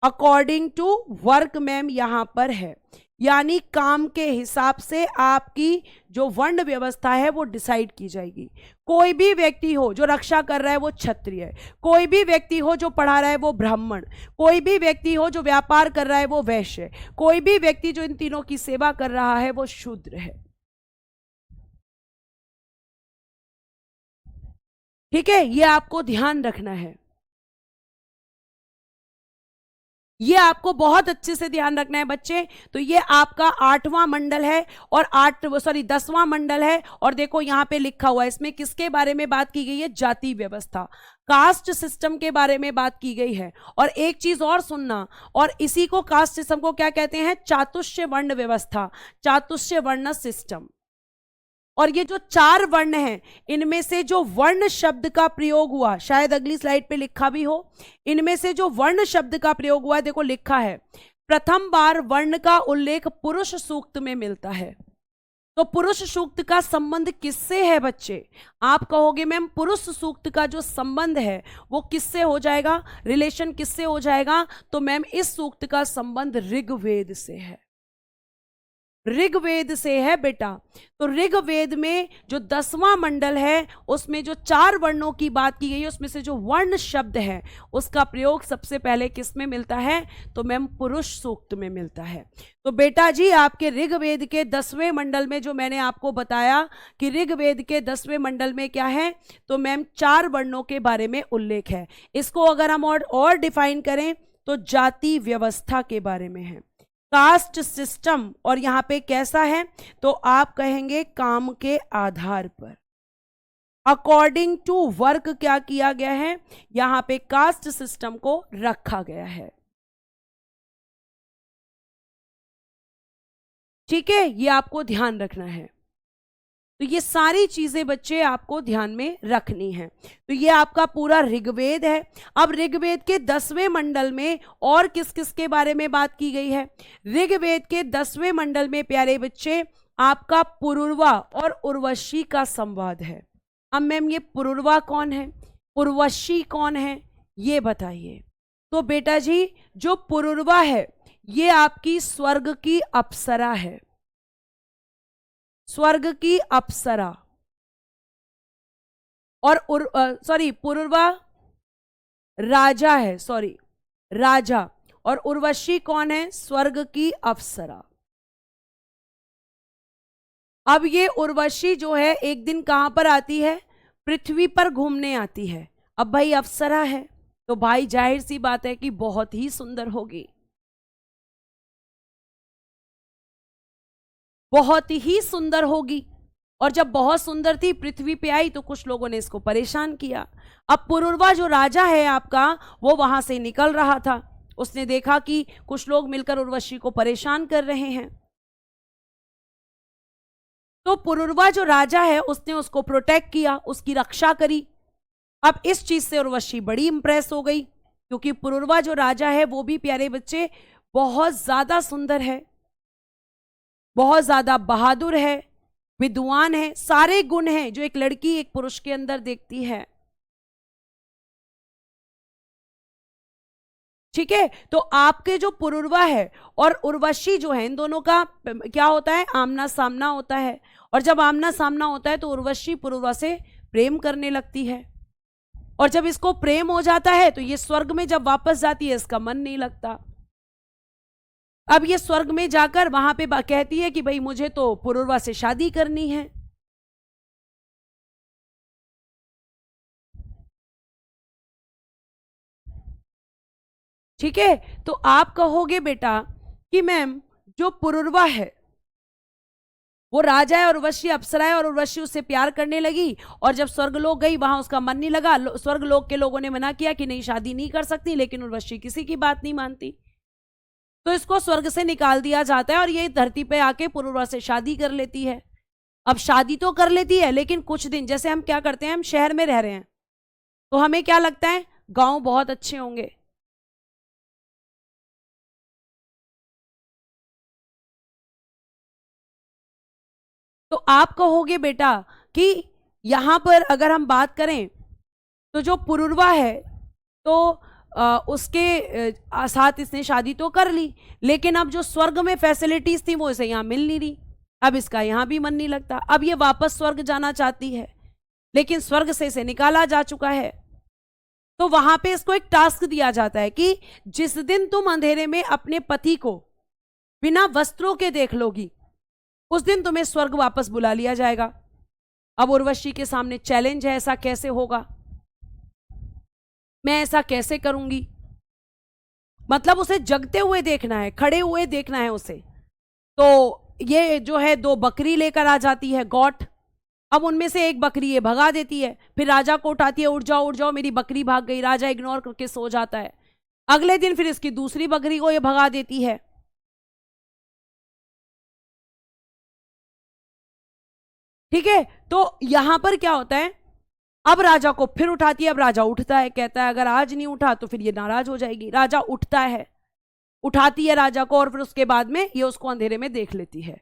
अकॉर्डिंग टू वर्क मैम यहाँ पर है। यानी काम के हिसाब से आपकी जो वर्ण व्यवस्था है वो डिसाइड की जाएगी। कोई भी व्यक्ति हो जो रक्षा कर रहा है वो क्षत्रिय है, कोई भी व्यक्ति हो जो पढ़ा रहा है वो ब्राह्मण, कोई भी व्यक्ति हो जो व्यापार कर रहा है वो वैश्य है, कोई भी व्यक्ति जो इन तीनों की सेवा कर रहा है वो शूद्र है। ठीक है, ये आपको ध्यान रखना है, ये आपको बहुत अच्छे से ध्यान रखना है बच्चे। तो ये आपका 8वां मंडल है और 10वां मंडल है। और देखो यहां पे लिखा हुआ है, इसमें किसके बारे में बात की गई है? जाति व्यवस्था, कास्ट सिस्टम के बारे में बात की गई है। और एक चीज और सुनना, और इसी को कास्ट सिस्टम को क्या कहते हैं? चातुष्य वर्ण व्यवस्था, चातुष्य वर्ण सिस्टम। और ये जो 4 वर्ण हैं, इनमें से जो वर्ण शब्द का प्रयोग हुआ, शायद अगली स्लाइड पे लिखा भी हो, इनमें से जो वर्ण शब्द का प्रयोग हुआ है, देखो लिखा है, प्रथम बार वर्ण का उल्लेख पुरुष सूक्त में मिलता है। तो पुरुष सूक्त का संबंध किससे है बच्चे? आप कहोगे मैम पुरुष सूक्त का जो संबंध है वो किससे हो जाएगा, रिलेशन किससे हो जाएगा? तो मैम इस सूक्त का संबंध ऋग्वेद से है, ऋग्वेद से है बेटा। तो ऋग्वेद में जो 10वां मंडल है उसमें जो 4 वर्णों की बात की गई है, उसमें से जो वर्ण शब्द है उसका प्रयोग सबसे पहले किस में मिलता है? तो मैम पुरुष सूक्त में मिलता है। तो बेटा जी आपके ऋग्वेद के 10वें मंडल में जो मैंने आपको बताया कि ऋग्वेद के 10वें मंडल में क्या है, तो मैम 4 वर्णों के बारे में उल्लेख है। इसको अगर हम और डिफाइन करें तो जाति व्यवस्था के बारे में है, कास्ट सिस्टम, और यहां पे कैसा है? तो आप कहेंगे काम के आधार पर, अकॉर्डिंग टू वर्क क्या किया गया है? यहां पे कास्ट सिस्टम को रखा गया है। ठीक है, ये आपको ध्यान रखना है। तो ये सारी चीजें बच्चे आपको ध्यान में रखनी है। तो ये आपका पूरा ऋग्वेद है। अब ऋग्वेद के 10वें मंडल में और किस किस के बारे में बात की गई है? ऋग्वेद के 10वें मंडल में प्यारे बच्चे आपका पुरुरवा और उर्वशी का संवाद है। अब मैम ये पुरुरवा कौन है, उर्वशी कौन है, ये बताइए। तो बेटा जी जो पुरुरवा है ये आपकी स्वर्ग की अप्सरा है, स्वर्ग की अप्सरा। और पुरुरवा राजा है, राजा। और उर्वशी कौन है? स्वर्ग की अप्सरा। अब ये उर्वशी जो है एक दिन कहां पर आती है? पृथ्वी पर घूमने आती है। अब भाई अप्सरा है तो भाई जाहिर सी बात है कि बहुत ही सुंदर होगी, बहुत ही सुंदर होगी। और जब बहुत सुंदर थी पृथ्वी पे आई तो कुछ लोगों ने इसको परेशान किया। अब पुरुरवा जो राजा है आपका वो वहां से निकल रहा था, उसने देखा कि कुछ लोग मिलकर उर्वशी को परेशान कर रहे हैं। तो पुरुरवा जो राजा है उसने उसको प्रोटेक्ट किया, उसकी रक्षा करी। अब इस चीज से उर्वशी बड़ी इंप्रेस हो गई, क्योंकि पुरुरवा जो राजा है वो भी प्यारे बच्चे बहुत ज्यादा सुंदर है, बहुत ज्यादा बहादुर है, विद्वान है, सारे गुण हैं जो एक लड़की एक पुरुष के अंदर देखती है। ठीक है, तो आपके जो पुरुरवा है और उर्वशी जो है इन दोनों का क्या होता है? आमना सामना होता है। और जब आमना सामना होता है तो उर्वशी पुरुरवा से प्रेम करने लगती है। और जब इसको प्रेम हो जाता है तो ये स्वर्ग में जब वापस जाती है इसका मन नहीं लगता। अब ये स्वर्ग में जाकर वहां पे कहती है कि भाई मुझे तो पुरुरवा से शादी करनी है। ठीक है, तो आप कहोगे बेटा कि मैम जो पुरुरवा है वो राजा है और उर्वशी अप्सरा है, और उर्वशी उससे प्यार करने लगी, और जब स्वर्गलोक गई वहां उसका मन नहीं लगा। स्वर्गलोक के लोगों ने मना किया कि नहीं शादी नहीं कर सकती, लेकिन उर्वशी किसी की बात नहीं मानती, तो इसको स्वर्ग से निकाल दिया जाता है और ये धरती पे आके पुरुरवा से शादी कर लेती है। अब शादी तो कर लेती है लेकिन कुछ दिन, जैसे हम क्या करते हैं, हम शहर में रह रहे हैं तो हमें क्या लगता है गांव बहुत अच्छे होंगे, तो आप कहोगे बेटा कि यहां पर अगर हम बात करें तो जो पुरुरवा है तो उसके साथ इसने शादी तो कर ली, लेकिन अब जो स्वर्ग में फैसिलिटीज थी वो इसे यहाँ मिल नहीं रही। अब इसका यहाँ भी मन नहीं लगता, अब ये वापस स्वर्ग जाना चाहती है, लेकिन स्वर्ग से इसे निकाला जा चुका है। तो वहां पे इसको एक टास्क दिया जाता है कि जिस दिन तुम अंधेरे में अपने पति को बिना वस्त्रों के देख लोगी, उस दिन तुम्हें स्वर्ग वापस बुला लिया जाएगा। अब उर्वशी के सामने चैलेंज है, ऐसा कैसे होगा, मैं ऐसा कैसे करूंगी। मतलब उसे जगते हुए देखना है, खड़े हुए देखना है उसे। तो ये जो है 2 बकरी लेकर आ जाती है, गॉट। अब उनमें से एक बकरी ये भगा देती है, फिर राजा को उठाती है, उठ जाओ मेरी बकरी भाग गई। राजा इग्नोर करके सो जाता है। अगले दिन फिर इसकी दूसरी बकरी को ये भगा देती है। ठीक है, तो यहां पर क्या होता है, अब राजा को फिर उठाती है। अब राजा उठता है, कहता है अगर आज नहीं उठा तो फिर ये नाराज हो जाएगी। राजा उठता है, उठाती है राजा को, और फिर उसके बाद में ये उसको अंधेरे में देख लेती है।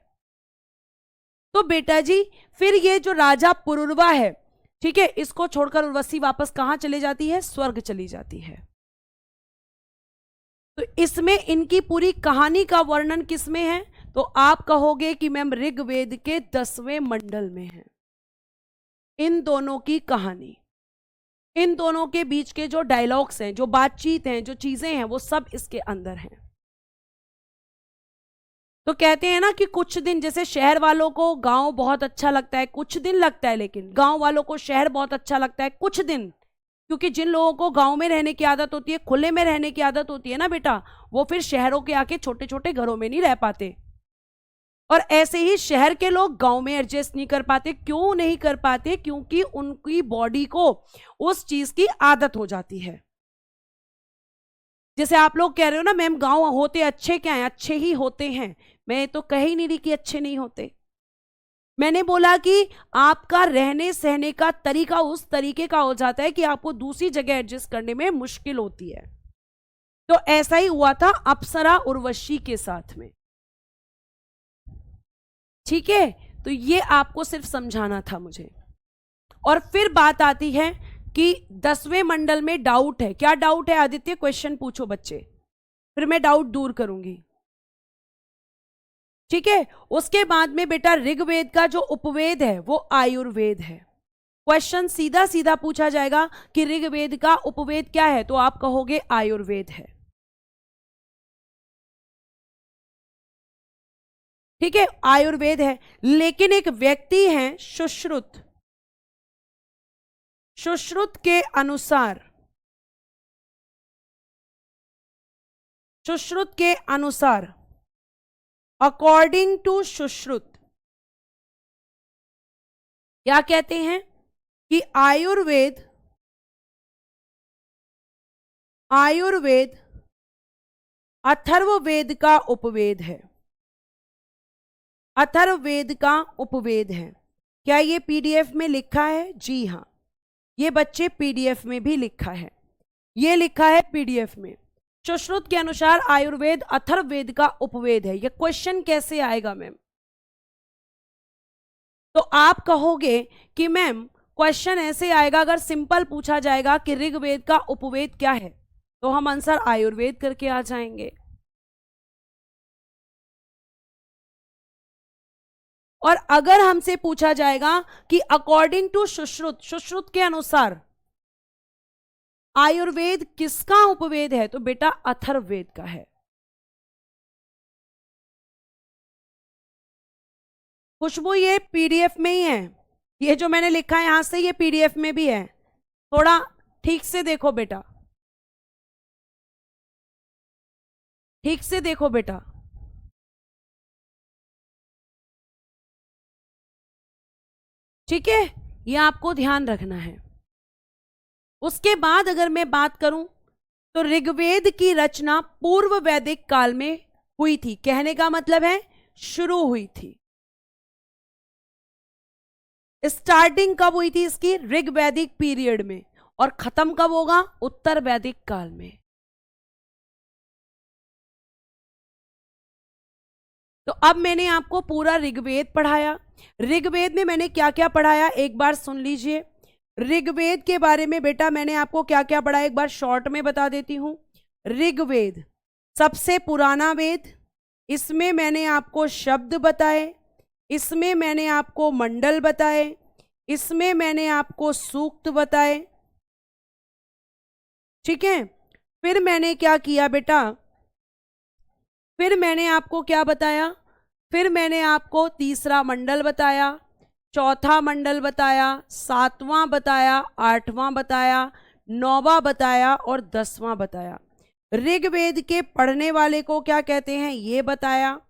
तो बेटा जी फिर ये जो राजा पुरुरवा है, ठीक है, इसको छोड़कर उर्वशी वापस कहां चली जाती है, स्वर्ग चली जाती है। तो इसमें इनकी पूरी कहानी का वर्णन किसमें है, तो आप कहोगे कि मैम ऋग्वेद के 10वें मंडल में है इन दोनों की कहानी। इन दोनों के बीच के जो डायलॉग्स हैं, जो बातचीत हैं, जो चीजें हैं, वो सब इसके अंदर हैं। तो कहते हैं ना कि कुछ दिन, जैसे शहर वालों को गांव बहुत अच्छा लगता है, कुछ दिन लगता है, लेकिन गांव वालों को शहर बहुत अच्छा लगता है कुछ दिन, क्योंकि जिन लोगों को गांव में रहने की आदत होती है, खुले में रहने की आदत होती है ना बेटा, वो फिर शहरों के आके छोटे छोटे घरों में नहीं रह पाते। और ऐसे ही शहर के लोग गांव में एडजस्ट नहीं कर पाते। क्यों नहीं कर पाते, क्योंकि उनकी बॉडी को उस चीज की आदत हो जाती है। जैसे आप लोग कह रहे हो ना मैम गांव होते अच्छे क्या हैं, अच्छे ही होते हैं। मैं तो कह ही नहीं रही कि अच्छे नहीं होते, मैंने बोला कि आपका रहने सहने का तरीका उस तरीके का हो जाता है कि आपको दूसरी जगह एडजस्ट करने में मुश्किल होती है। तो ऐसा ही हुआ था अप्सरा उर्वशी के साथ में। ठीक है, तो ये आपको सिर्फ समझाना था मुझे। और फिर बात आती है कि 10वें मंडल में डाउट है। क्या डाउट है आदित्य, क्वेश्चन पूछो बच्चे, फिर मैं डाउट दूर करूंगी। ठीक है, उसके बाद में बेटा ऋग्वेद का जो उपवेद है वो आयुर्वेद है। क्वेश्चन सीधा सीधा पूछा जाएगा कि ऋग्वेद का उपवेद क्या है, तो आप कहोगे आयुर्वेद है। ठीक है, आयुर्वेद है। लेकिन एक व्यक्ति है सुश्रुत, सुश्रुत के अनुसार, सुश्रुत के अनुसार, अकॉर्डिंग टू सुश्रुत, क्या कहते हैं कि आयुर्वेद, आयुर्वेद अथर्ववेद का उपवेद है। अथर्ववेद का उपवेद है। क्या ये पीडीएफ में लिखा है? जी हाँ, ये बच्चे पीडीएफ में भी लिखा है, ये लिखा है पीडीएफ में। सुश्रुत के अनुसार आयुर्वेद अथर्ववेद का उपवेद है। ये क्वेश्चन कैसे आएगा मैम? तो आप कहोगे कि मैम क्वेश्चन ऐसे आएगा, अगर सिंपल पूछा जाएगा कि ऋग्वेद का उपवेद क्या है, तो हम आंसर आयुर्वेद करके आ जाएंगे। और अगर हमसे पूछा जाएगा कि अकॉर्डिंग टू सुश्रुत, सुश्रुत के अनुसार आयुर्वेद किसका उपवेद है, तो बेटा अथर्ववेद का है। खुशबू ये पीडीएफ में ही है, ये जो मैंने लिखा है यहां से ये पीडीएफ में भी है, थोड़ा ठीक से देखो बेटा, ठीक से देखो बेटा। ठीक है, ये आपको ध्यान रखना है। उसके बाद अगर मैं बात करूं तो ऋग्वेद की रचना पूर्व वैदिक काल में हुई थी। कहने का मतलब है शुरू हुई थी। स्टार्टिंग कब हुई थी इसकी? ऋग वैदिक पीरियड में। और खत्म कब होगा? उत्तर वैदिक काल में। तो अब मैंने आपको पूरा ऋग्वेद पढ़ाया। ऋग्वेद में मैंने क्या क्या पढ़ाया एक बार सुन लीजिए। ऋग्वेद के बारे में बेटा मैंने आपको क्या क्या पढ़ा एक बार शॉर्ट में बता देती हूं। ऋग्वेद सबसे पुराना वेद, इसमें मैंने आपको शब्द बताए, इसमें मैंने आपको मंडल बताए, इसमें मैंने आपको सूक्त बताए। ठीक है, फिर मैंने क्या किया बेटा, फिर मैंने आपको क्या बताया, फिर मैंने आपको तीसरा मंडल बताया, चौथा मंडल बताया, सातवां बताया, आठवां बताया, नौवां बताया और 10वां बताया। ऋग्वेद के पढ़ने वाले को क्या कहते हैं ये बताया,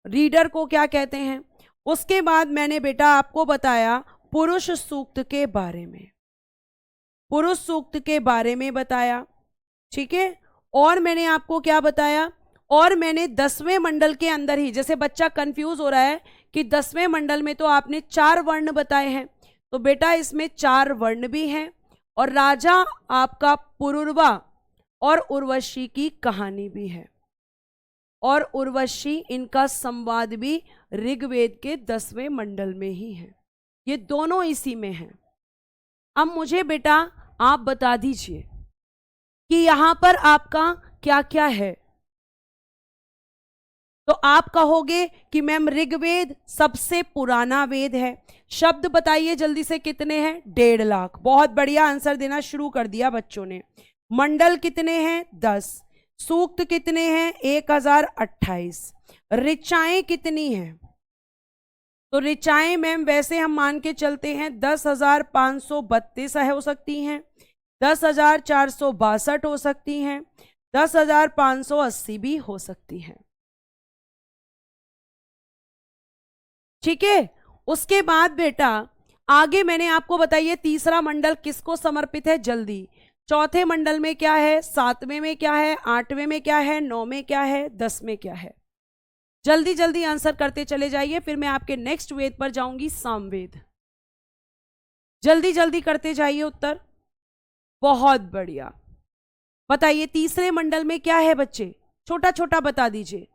रीडर को क्या कहते हैं। उसके बाद मैंने बेटा आपको बताया पुरुष सूक्त के बारे में, पुरुष सूक्त के बारे में बताया। ठीक है, और मैंने आपको क्या बताया, और मैंने 10वें मंडल के अंदर ही, जैसे बच्चा कंफ्यूज हो रहा है कि 10वें मंडल में तो आपने 4 वर्ण बताए हैं, तो बेटा इसमें 4 वर्ण भी हैं और राजा आपका पुरुरवा और उर्वशी की कहानी भी है, और उर्वशी इनका संवाद भी ऋग्वेद के 10वें मंडल में ही है। ये दोनों इसी में हैं। अब मुझे बेटा आप बता दीजिए कि यहां पर आपका क्या क्या है। तो आप कहोगे कि मैम ऋग्वेद सबसे पुराना वेद है। शब्द बताइए जल्दी से कितने हैं, 1.5 लाख। बहुत बढ़िया, आंसर देना शुरू कर दिया बच्चों ने। मंडल कितने हैं, 10। सूक्त कितने हैं, 1028। ऋचाएं कितनी हैं, तो ऋचाएं मैम वैसे हम मान के चलते हैं 10,532 हो सकती हैं, 10,462 हो सकती हैं, 10,580 भी हो सकती हैं। ठीक है, उसके बाद बेटा आगे मैंने आपको बताइए तीसरा मंडल किसको समर्पित है, जल्दी। चौथे मंडल में क्या है, 7वें में क्या है, 8वें में क्या है, 9 में क्या है, 10 में क्या है। जल्दी जल्दी आंसर करते चले जाइए, फिर मैं आपके नेक्स्ट वेद पर जाऊंगी, सामवेद। जल्दी जल्दी करते जाइए उत्तर। बहुत बढ़िया, बताइए तीसरे मंडल में क्या है बच्चे, छोटा छोटा बता दीजिए।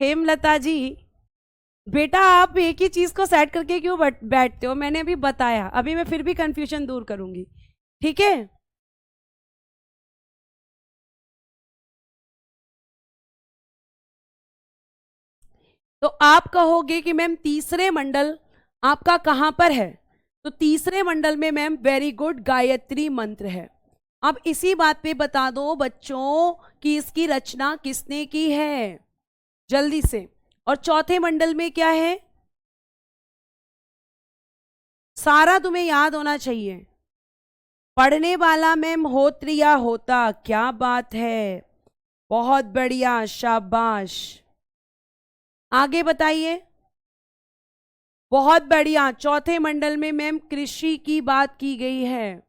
हेमलता जी, बेटा आप एक ही चीज को सेट करके क्यों बैठते हो, मैंने अभी बताया, अभी मैं फिर भी कंफ्यूजन दूर करूंगी। ठीक है, तो आप कहोगे कि मैम तीसरे मंडल आपका कहां पर है, तो तीसरे मंडल में मैम वेरी गुड गायत्री मंत्र है। अब इसी बात पे बता दो बच्चों कि इसकी रचना किसने की है, जल्दी से। और चौथे मंडल में क्या है, सारा तुम्हें याद होना चाहिए। पढ़ने वाला मैम होत्रिया होता, क्या बात है, बहुत बढ़िया, शाबाश। आगे बताइए, बहुत बढ़िया। चौथे मंडल में मैम कृषि की बात की गई है,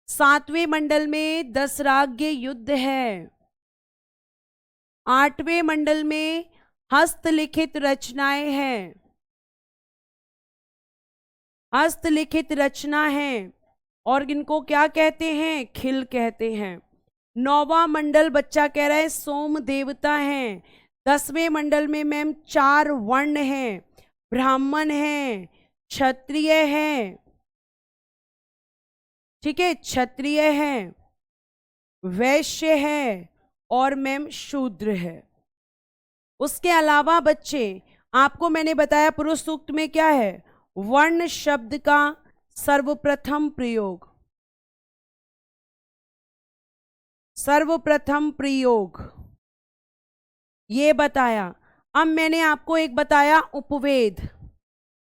7वें मंडल में दशराग्य युद्ध है, 8वें मंडल में हस्तलिखित रचनाएं हैं, हस्तलिखित रचना है, और इनको क्या कहते हैं, खिल कहते हैं। 9वां मंडल बच्चा कह रहा है सोम देवता हैं। 10वें मंडल में मैम 4 वर्ण हैं, ब्राह्मण हैं, क्षत्रिय हैं, ठीक है, क्षत्रिय हैं, वैश्य है और मैम शूद्र है। उसके अलावा बच्चे आपको मैंने बताया पुरुष सूक्त में क्या है, वर्ण शब्द का सर्वप्रथम प्रयोग, सर्वप्रथम प्रयोग ये बताया। अब मैंने आपको एक बताया उपवेद,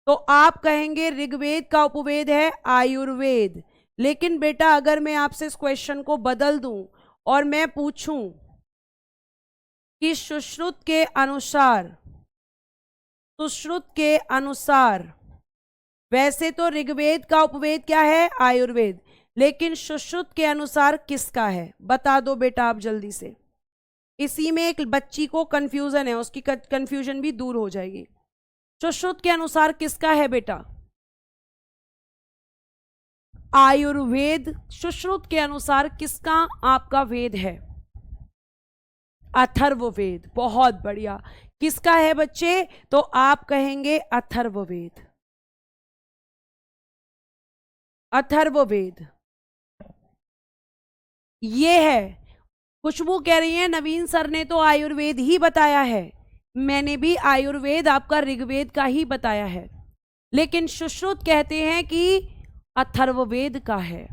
तो आप कहेंगे ऋग्वेद का उपवेद है आयुर्वेद। लेकिन बेटा अगर मैं आपसे इस क्वेश्चन को बदल दूं और मैं पूछूं कि सुश्रुत के अनुसार, सुश्रुत के अनुसार, वैसे तो ऋग्वेद का उपवेद क्या है, आयुर्वेद, लेकिन सुश्रुत के अनुसार किसका है, बता दो बेटा आप जल्दी से। इसी में एक बच्ची को कंफ्यूजन है, उसकी कंफ्यूजन भी दूर हो जाएगी। सुश्रुत के अनुसार किसका है बेटा, आयुर्वेद सुश्रुत के अनुसार किसका आपका वेद है, अथर्ववेद। बहुत बढ़िया। किसका है बच्चे? तो आप कहेंगे अथर्ववेद। अथर्ववेद ये है। खुशबू कह रही है नवीन सर ने तो आयुर्वेद ही बताया है। मैंने भी आयुर्वेद आपका ऋग्वेद का ही बताया है, लेकिन सुश्रुत कहते हैं कि अथर्ववेद का है।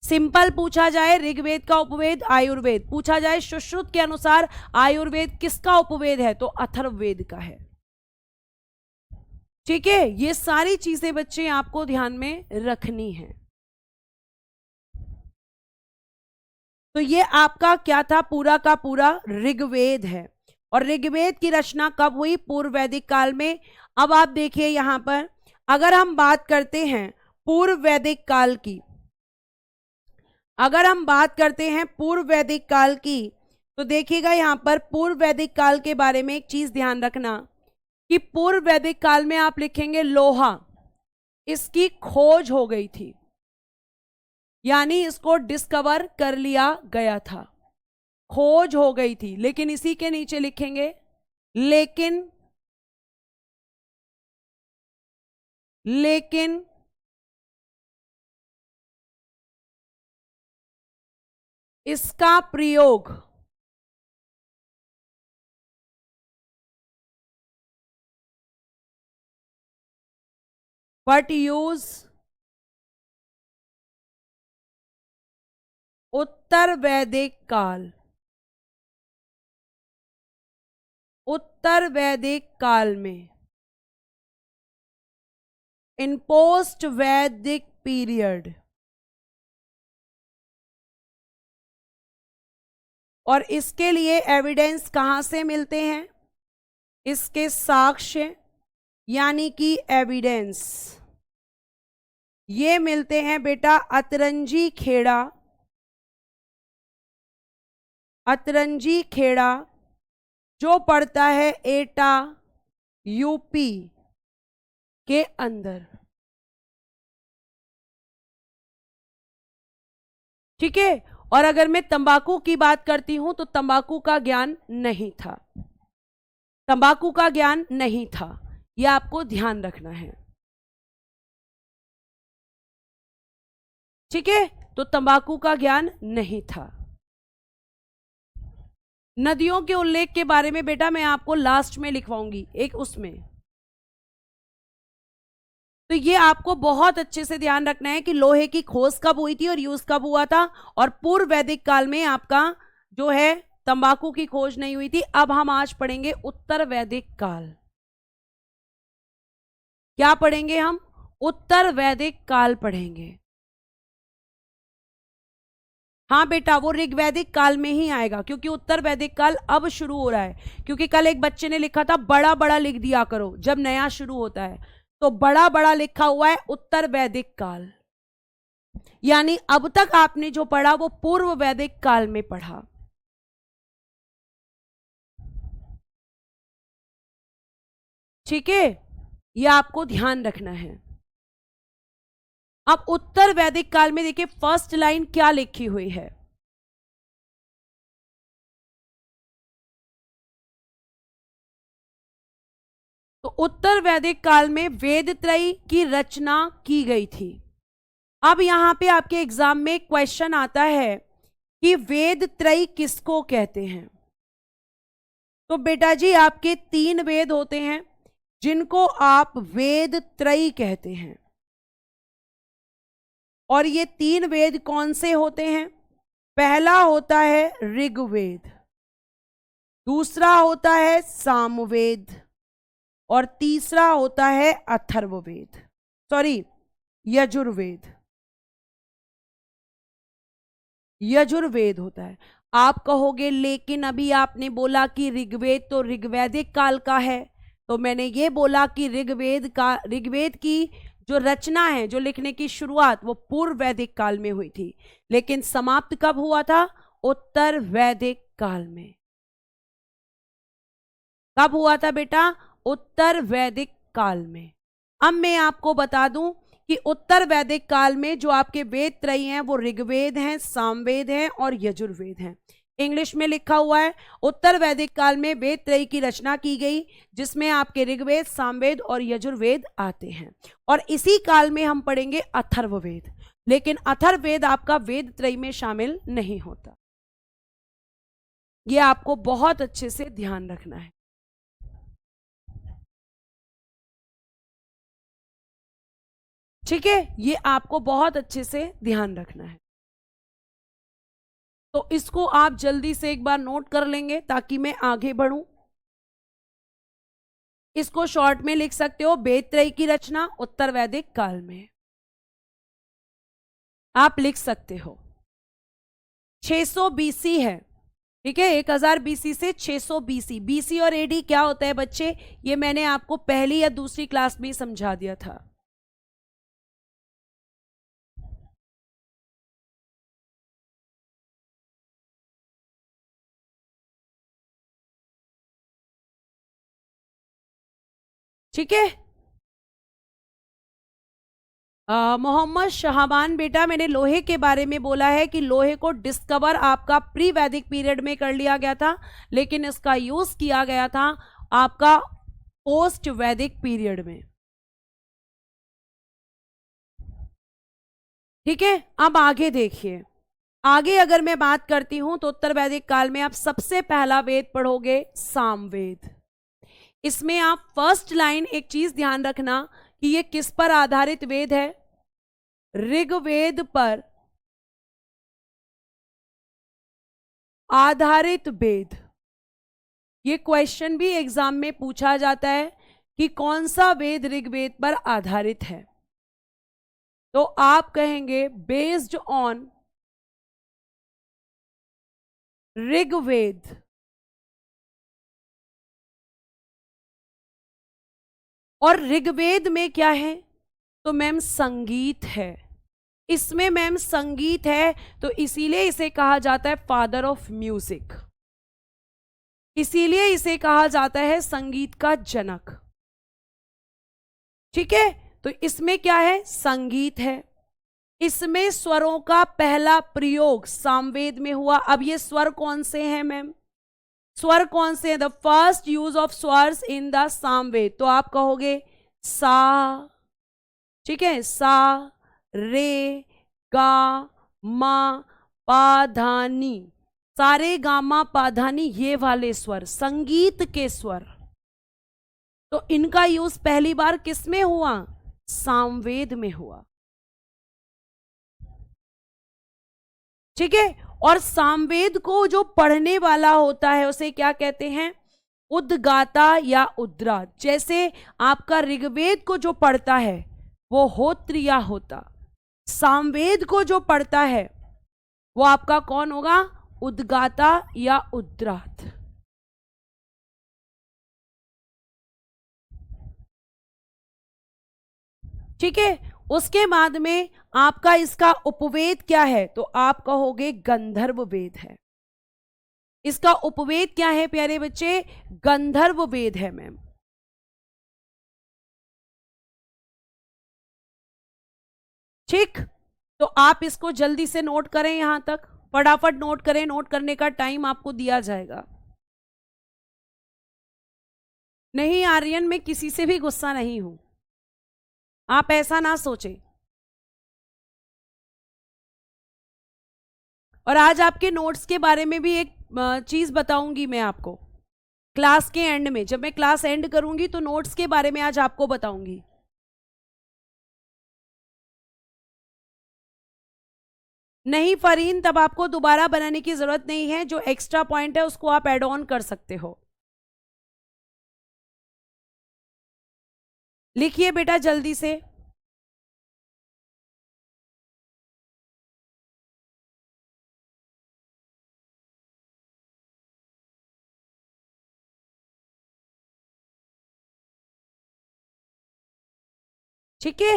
सिंपल पूछा जाए ऋग्वेद का उपवेद आयुर्वेद, पूछा जाए सुश्रुत के अनुसार आयुर्वेद किसका उपवेद है, तो अथर्ववेद का है। ठीक है, ये सारी चीजें बच्चे आपको ध्यान में रखनी है। तो ये आपका क्या था? पूरा का पूरा ऋग्वेद है। और ऋग्वेद की रचना कब हुई? पूर्व वैदिक काल में। अब आप देखिए यहां पर, अगर हम बात करते हैं पूर्व वैदिक काल की, अगर हम बात करते हैं पूर्व वैदिक काल की, तो देखिएगा यहां पर पूर्व वैदिक काल के बारे में एक चीज ध्यान रखना कि पूर्व वैदिक काल में आप लिखेंगे लोहा, इसकी खोज हो गई थी, यानी इसको डिस्कवर कर लिया गया था, खोज हो गई थी। लेकिन इसी के नीचे लिखेंगे लेकिन इसका प्रयोग बट यूज उत्तर वैदिक काल, उत्तर वैदिक काल में, इन पोस्ट वैदिक पीरियड। और इसके लिए एविडेंस कहां से मिलते हैं? इसके साक्ष्य यानी कि एविडेंस ये मिलते हैं बेटा अतरंजी खेड़ा, अतरंजी खेड़ा जो पड़ता है एटा यूपी के अंदर। ठीक है, और अगर मैं तंबाकू की बात करती हूं तो तंबाकू का ज्ञान नहीं था, तंबाकू का ज्ञान नहीं था, यह आपको ध्यान रखना है। ठीक है, तो तंबाकू का ज्ञान नहीं था। नदियों के उल्लेख के बारे में बेटा मैं आपको लास्ट में लिखवाऊंगी एक उसमें। तो ये आपको बहुत अच्छे से ध्यान रखना है कि लोहे की खोज कब हुई थी और यूज कब हुआ था। और पूर्व वैदिक काल में आपका जो है तंबाकू की खोज नहीं हुई थी। अब हम आज पढ़ेंगे उत्तर वैदिक काल। क्या पढ़ेंगे हम? उत्तर वैदिक काल पढ़ेंगे। हाँ बेटा, वो ऋग्वैदिक काल में ही आएगा, क्योंकि उत्तर वैदिक काल अब शुरू हो रहा है। क्योंकि कल एक बच्चे ने लिखा था बड़ा बड़ा लिख दिया करो जब नया शुरू होता है, तो बड़ा बड़ा लिखा हुआ है उत्तर वैदिक काल, यानी अब तक आपने जो पढ़ा वो पूर्व वैदिक काल में पढ़ा। ठीक है, यह आपको ध्यान रखना है। अब उत्तर वैदिक काल में देखिए फर्स्ट लाइन क्या लिखी हुई है। तो उत्तर वैदिक काल में वेद त्रयी की रचना की गई थी। अब यहां पे आपके एग्जाम में क्वेश्चन आता है कि वेद त्रयी किसको कहते हैं। तो बेटा जी आपके 3 वेद होते हैं जिनको आप वेद त्रयी कहते हैं। और ये 3 वेद कौन से होते हैं? पहला होता है ऋग्वेद, दूसरा होता है सामवेद, और तीसरा होता है अथर्ववेद, सॉरी यजुर्वेद। यजुर्वेद होता है। आप कहोगे लेकिन अभी आपने बोला कि ऋग्वेद तो ऋग्वैदिक काल का है, तो मैंने ये बोला कि ऋग्वेद की जो रचना है, जो लिखने की शुरुआत, वो पूर्व वैदिक काल में हुई थी, लेकिन समाप्त कब हुआ था? उत्तर वैदिक काल में। कब हुआ था बेटा? उत्तर वैदिक काल में। अब मैं आपको बता दूं कि उत्तर वैदिक काल में जो आपके वेद त्रयी हैं वो ऋग्वेद हैं, सामवेद हैं और यजुर्वेद हैं। इंग्लिश में लिखा हुआ है। उत्तर वैदिक काल में वेद त्रयी की रचना की गई, जिसमें आपके ऋग्वेद, सामवेद और यजुर्वेद आते हैं। और इसी काल में हम पढ़ेंगे अथर्ववेद, लेकिन अथर्ववेद आपका वेद त्रयी में शामिल नहीं होता। यह आपको बहुत अच्छे से ध्यान रखना है। ठीक है, ये आपको बहुत अच्छे से ध्यान रखना है। तो इसको आप जल्दी से एक बार नोट कर लेंगे ताकि मैं आगे बढ़ूं। इसको शॉर्ट में लिख सकते हो, वेद त्रयी की रचना उत्तर वैदिक काल में, आप लिख सकते हो। 600 बीसी है, ठीक है, 1000 बीसी से 600 बीसी। बीसी और एडी क्या होता है बच्चे, ये मैंने आपको पहली या दूसरी क्लास में ही समझा दिया था। ठीक है, मोहम्मद शाहबान बेटा, मैंने लोहे के बारे में बोला है कि लोहे को डिस्कवर आपका प्री वैदिक पीरियड में कर लिया गया था, लेकिन इसका यूज किया गया था आपका पोस्ट वैदिक पीरियड में। ठीक है, अब आगे देखिए। आगे अगर मैं बात करती हूं तो उत्तर वैदिक काल में आप सबसे पहला वेद पढ़ोगे सामवेद। इसमें आप फर्स्ट लाइन एक चीज ध्यान रखना कि ये किस पर आधारित वेद है, ऋग्वेद पर आधारित वेद। ये क्वेश्चन भी एग्जाम में पूछा जाता है कि कौन सा वेद ऋग्वेद पर आधारित है, तो आप कहेंगे बेस्ड ऑन ऋग्वेद। और ऋग्वेद में क्या है, तो मैम संगीत है। इसमें मैम संगीत है, तो इसीलिए इसे कहा जाता है फादर ऑफ म्यूजिक, इसीलिए इसे कहा जाता है संगीत का जनक। ठीक है, तो इसमें क्या है, संगीत है। इसमें स्वरों का पहला प्रयोग सामवेद में हुआ। अब ये स्वर कौन से हैं मैम, स्वर कौन से हैं, the first use of swaras in the Samaveda, तो आप कहोगे सा, ठीक है, सा, रे, गा, मा, पा, धा, नी, सारे गामा पाधानी, ये वाले स्वर संगीत के स्वर, तो इनका यूज पहली बार किस में हुआ, सामवेद में हुआ। ठीक है, और सामवेद को जो पढ़ने वाला होता है उसे क्या कहते हैं, उद्गाता या उद्रात। जैसे आपका ऋग्वेद को जो पढ़ता है वो होत्रिया होता, सामवेद को जो पढ़ता है वो आपका कौन होगा, उद्गाता या उद्रात। ठीक है, उसके बाद में आपका इसका उपवेद क्या है, तो आप कहोगे गंधर्व वेद है। इसका उपवेद क्या है प्यारे बच्चे, गंधर्व वेद है मैम। ठीक, तो आप इसको जल्दी से नोट करें, यहां तक फटाफट नोट करें, नोट करने का टाइम आपको दिया जाएगा। नहीं आर्यन, मैं किसी से भी गुस्सा नहीं हूं, आप ऐसा ना सोचें। और आज आपके नोट्स के बारे में भी एक चीज बताऊंगी मैं आपको क्लास के एंड में, जब मैं क्लास एंड करूंगी तो नोट्स के बारे में आज आपको बताऊंगी। नहीं फरीन, तब आपको दोबारा बनाने की जरूरत नहीं है, जो एक्स्ट्रा पॉइंट है उसको आप ऐड ऑन कर सकते हो। लिखिए बेटा जल्दी से। ठीक है,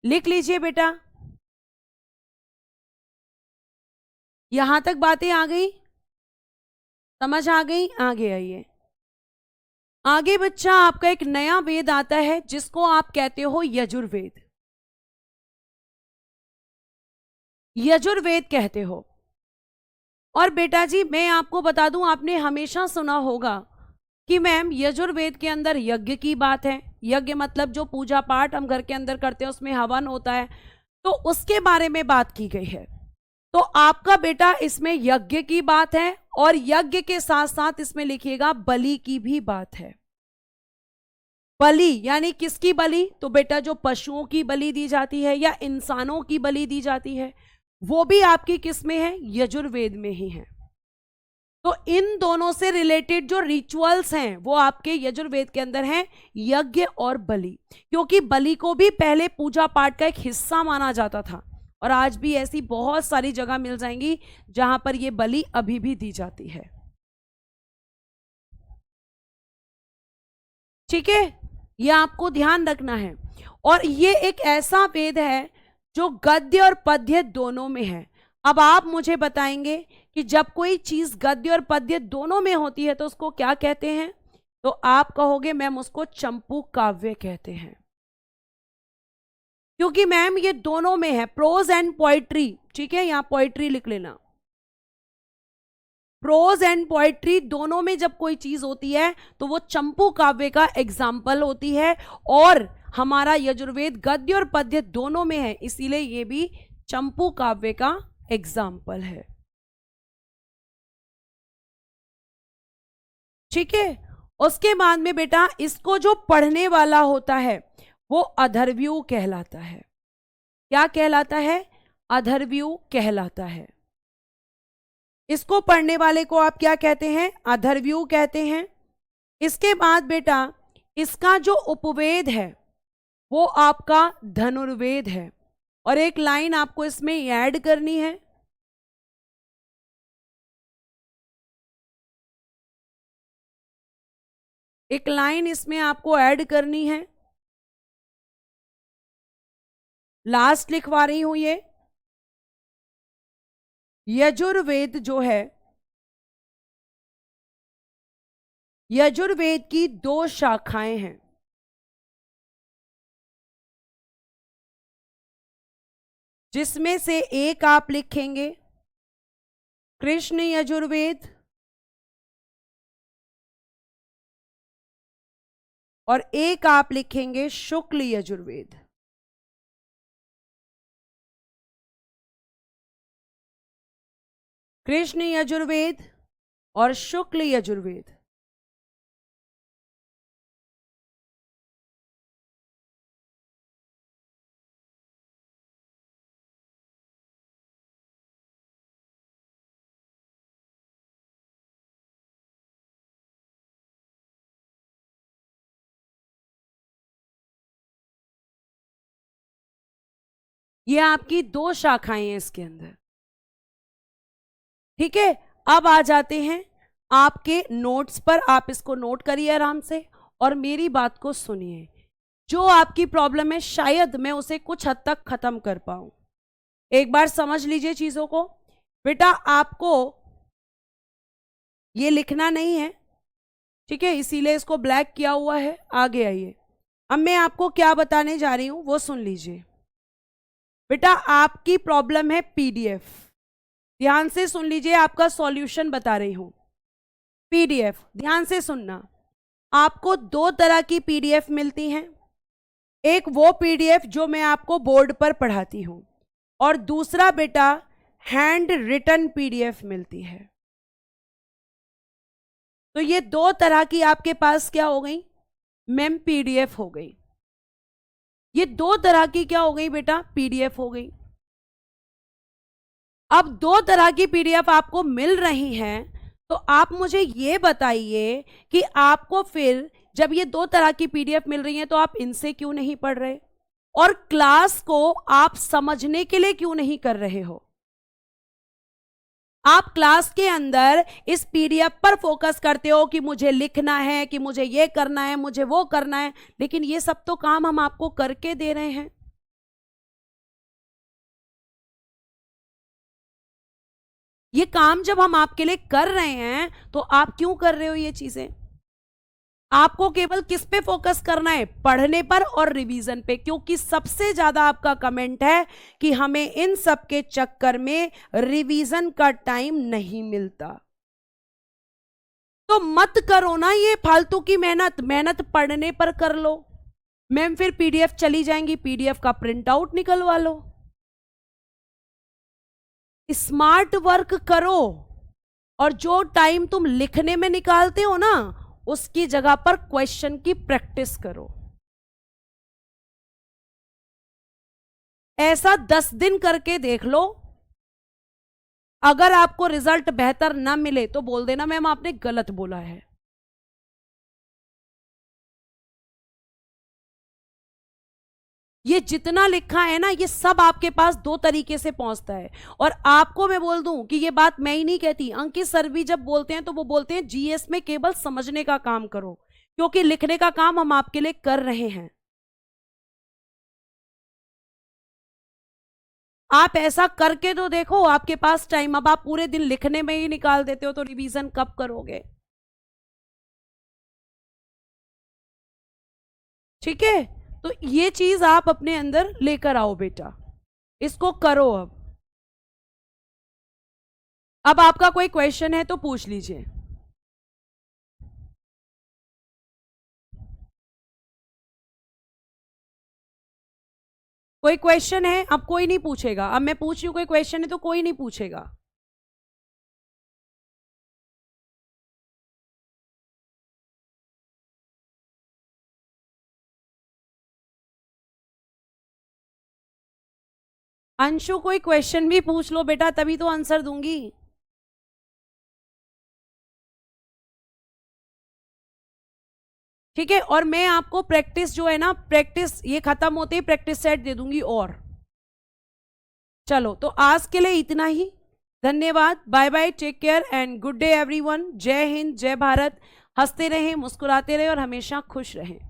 लिख लीजिए बेटा। यहां तक बातें आ गई, समझ आ गई, आगे आइए। आगे बच्चा आपका एक नया वेद आता है जिसको आप कहते हो यजुर्वेद, यजुर्वेद कहते हो। और बेटा जी मैं आपको बता दूं, आपने हमेशा सुना होगा कि मैम यजुर्वेद के अंदर यज्ञ की बात है। यज्ञ मतलब जो पूजा पाठ हम घर के अंदर करते हैं उसमें हवन होता है, तो उसके बारे में बात की गई है। तो आपका बेटा इसमें यज्ञ की बात है और यज्ञ के साथ साथ इसमें लिखिएगा बलि की भी बात है। बलि यानी किसकी बलि? तो बेटा जो पशुओं की बलि दी जाती है या इंसानों की बलि दी जाती है, वो भी आपकी किस में है? यजुर्वेद में ही है। तो इन दोनों से रिलेटेड जो रिचुअल्स हैं वो आपके यजुर्वेद के अंदर हैं, यज्ञ और बलि। क्योंकि बलि को भी पहले पूजा पाठ का एक हिस्सा माना जाता था, और आज भी ऐसी बहुत सारी जगह मिल जाएंगी जहां पर ये बलि अभी भी दी जाती है। ठीक है, ये आपको ध्यान रखना है। और ये एक ऐसा वेद है जो गद्य और पद्य दोनों में है। अब आप मुझे बताएंगे कि जब कोई चीज गद्य और पद्य दोनों में होती है तो उसको क्या कहते हैं? तो आप कहोगे मैम उसको चंपू काव्य कहते हैं। क्योंकि मैम ये दोनों में है, प्रोज एंड पोइट्री। ठीक है, यहां पोइट्री लिख लेना। प्रोज एंड पोइट्री दोनों में जब कोई चीज होती है तो वो चंपू काव्य का एग्जाम्पल होती है। और हमारा यजुर्वेद गद्य और पद्य दोनों में है, इसीलिए ये भी चंपू काव्य का एग्जाम्पल है। ठीक है, उसके बाद में बेटा इसको जो पढ़ने वाला होता है वो अधर्व्यू कहलाता है। क्या कहलाता है? अधर्व्यू कहलाता है। इसको पढ़ने वाले को आप क्या कहते हैं? अधर्व्यू कहते हैं। इसके बाद बेटा इसका जो उपवेद है वो आपका धनुर्वेद है। और एक लाइन आपको इसमें ऐड करनी है। एक लाइन इसमें आपको ऐड करनी है, लास्ट लिखवा रही हूं ये। यजुर्वेद जो है, यजुर्वेद की 2 शाखाएं हैं, जिसमें से एक आप लिखेंगे कृष्ण यजुर्वेद और एक आप लिखेंगे शुक्ल यजुर्वेद। कृष्ण यजुर्वेद और शुक्ल यजुर्वेद। ये आपकी 2 शाखाएं हैं इसके अंदर। ठीक है, अब आ जाते हैं आपके नोट्स पर। आप इसको नोट करिए आराम से और मेरी बात को सुनिए। जो आपकी प्रॉब्लम है शायद मैं उसे कुछ हद तक खत्म कर पाऊं। एक बार समझ लीजिए चीजों को। बेटा आपको ये लिखना नहीं है, ठीक है, इसीलिए इसको ब्लैक किया हुआ है। आगे आइए, अब मैं आपको क्या बताने जा रही हूं वो सुन लीजिए। बेटा आपकी प्रॉब्लम है पीडीएफ। ध्यान से सुन लीजिए, आपका सॉल्यूशन बता रही हूं। पीडीएफ ध्यान से सुनना। आपको 2 तरह की पीडीएफ मिलती हैं। एक वो पीडीएफ जो मैं आपको बोर्ड पर पढ़ाती हूं, और दूसरा बेटा हैंड रिटन पीडीएफ मिलती है। तो ये 2 तरह की आपके पास क्या हो गई? मैम पीडीएफ हो गई। ये 2 तरह की क्या हो गई बेटा? पीडीएफ हो गई। अब 2 तरह की पीडीएफ आपको मिल रही हैं, तो आप मुझे ये बताइए कि आपको फिर जब ये 2 तरह की पीडीएफ मिल रही हैं तो आप इनसे क्यों नहीं पढ़ रहे, और क्लास को आप समझने के लिए क्यों नहीं कर रहे हो? आप क्लास के अंदर इस पीडीएफ पर फोकस करते हो कि मुझे लिखना है, कि मुझे ये करना है, मुझे वो करना है, लेकिन ये सब तो काम हम आपको करके दे रहे हैं। ये काम जब हम आपके लिए कर रहे हैं तो आप क्यों कर रहे हो ये चीजें? आपको केवल किस पे फोकस करना है? पढ़ने पर और रिवीजन पे, क्योंकि सबसे ज्यादा आपका कमेंट है कि हमें इन सब के चक्कर में रिवीजन का टाइम नहीं मिलता। तो मत करो ना ये फालतू की मेहनत, मेहनत पढ़ने पर कर लो। मैम फिर पीडीएफ चली जाएंगी, पीडीएफ का प्रिंट आउट निकलवा लो। स्मार्ट वर्क करो, और जो टाइम तुम लिखने में निकालते हो ना, उसकी जगह पर क्वेश्चन की प्रैक्टिस करो। ऐसा 10 दिन करके देख लो। अगर आपको रिजल्ट बेहतर ना मिले तो बोल देना मैम आपने गलत बोला है। ये जितना लिखा है ना, ये सब आपके पास 2 तरीके से पहुंचता है। और आपको मैं बोल दूं कि ये बात मैं ही नहीं कहती, अंकित सर भी जब बोलते हैं तो वो बोलते हैं जीएस में केवल समझने का काम करो, क्योंकि लिखने का काम हम आपके लिए कर रहे हैं। आप ऐसा करके तो देखो, आपके पास टाइम, अब आप पूरे दिन लिखने में ही निकाल देते हो तो रिवीजन कब करोगे? ठीक है, तो ये चीज आप अपने अंदर लेकर आओ बेटा, इसको करो। अब आपका कोई क्वेश्चन है तो पूछ लीजिए। कोई क्वेश्चन है? अब कोई नहीं पूछेगा। अब मैं पूछ रही हूं कोई क्वेश्चन है तो कोई नहीं पूछेगा। अंशु कोई क्वेश्चन भी पूछ लो बेटा, तभी तो आंसर दूंगी। ठीक है, और मैं आपको प्रैक्टिस जो है ना, प्रैक्टिस ये खत्म होते ही प्रैक्टिस सेट दे दूंगी। और चलो, तो आज के लिए इतना ही। धन्यवाद, bye bye, take care and good day everyone. जय हिंद, जय भारत। हंसते रहें, मुस्कुराते रहें और हमेशा खुश रहें।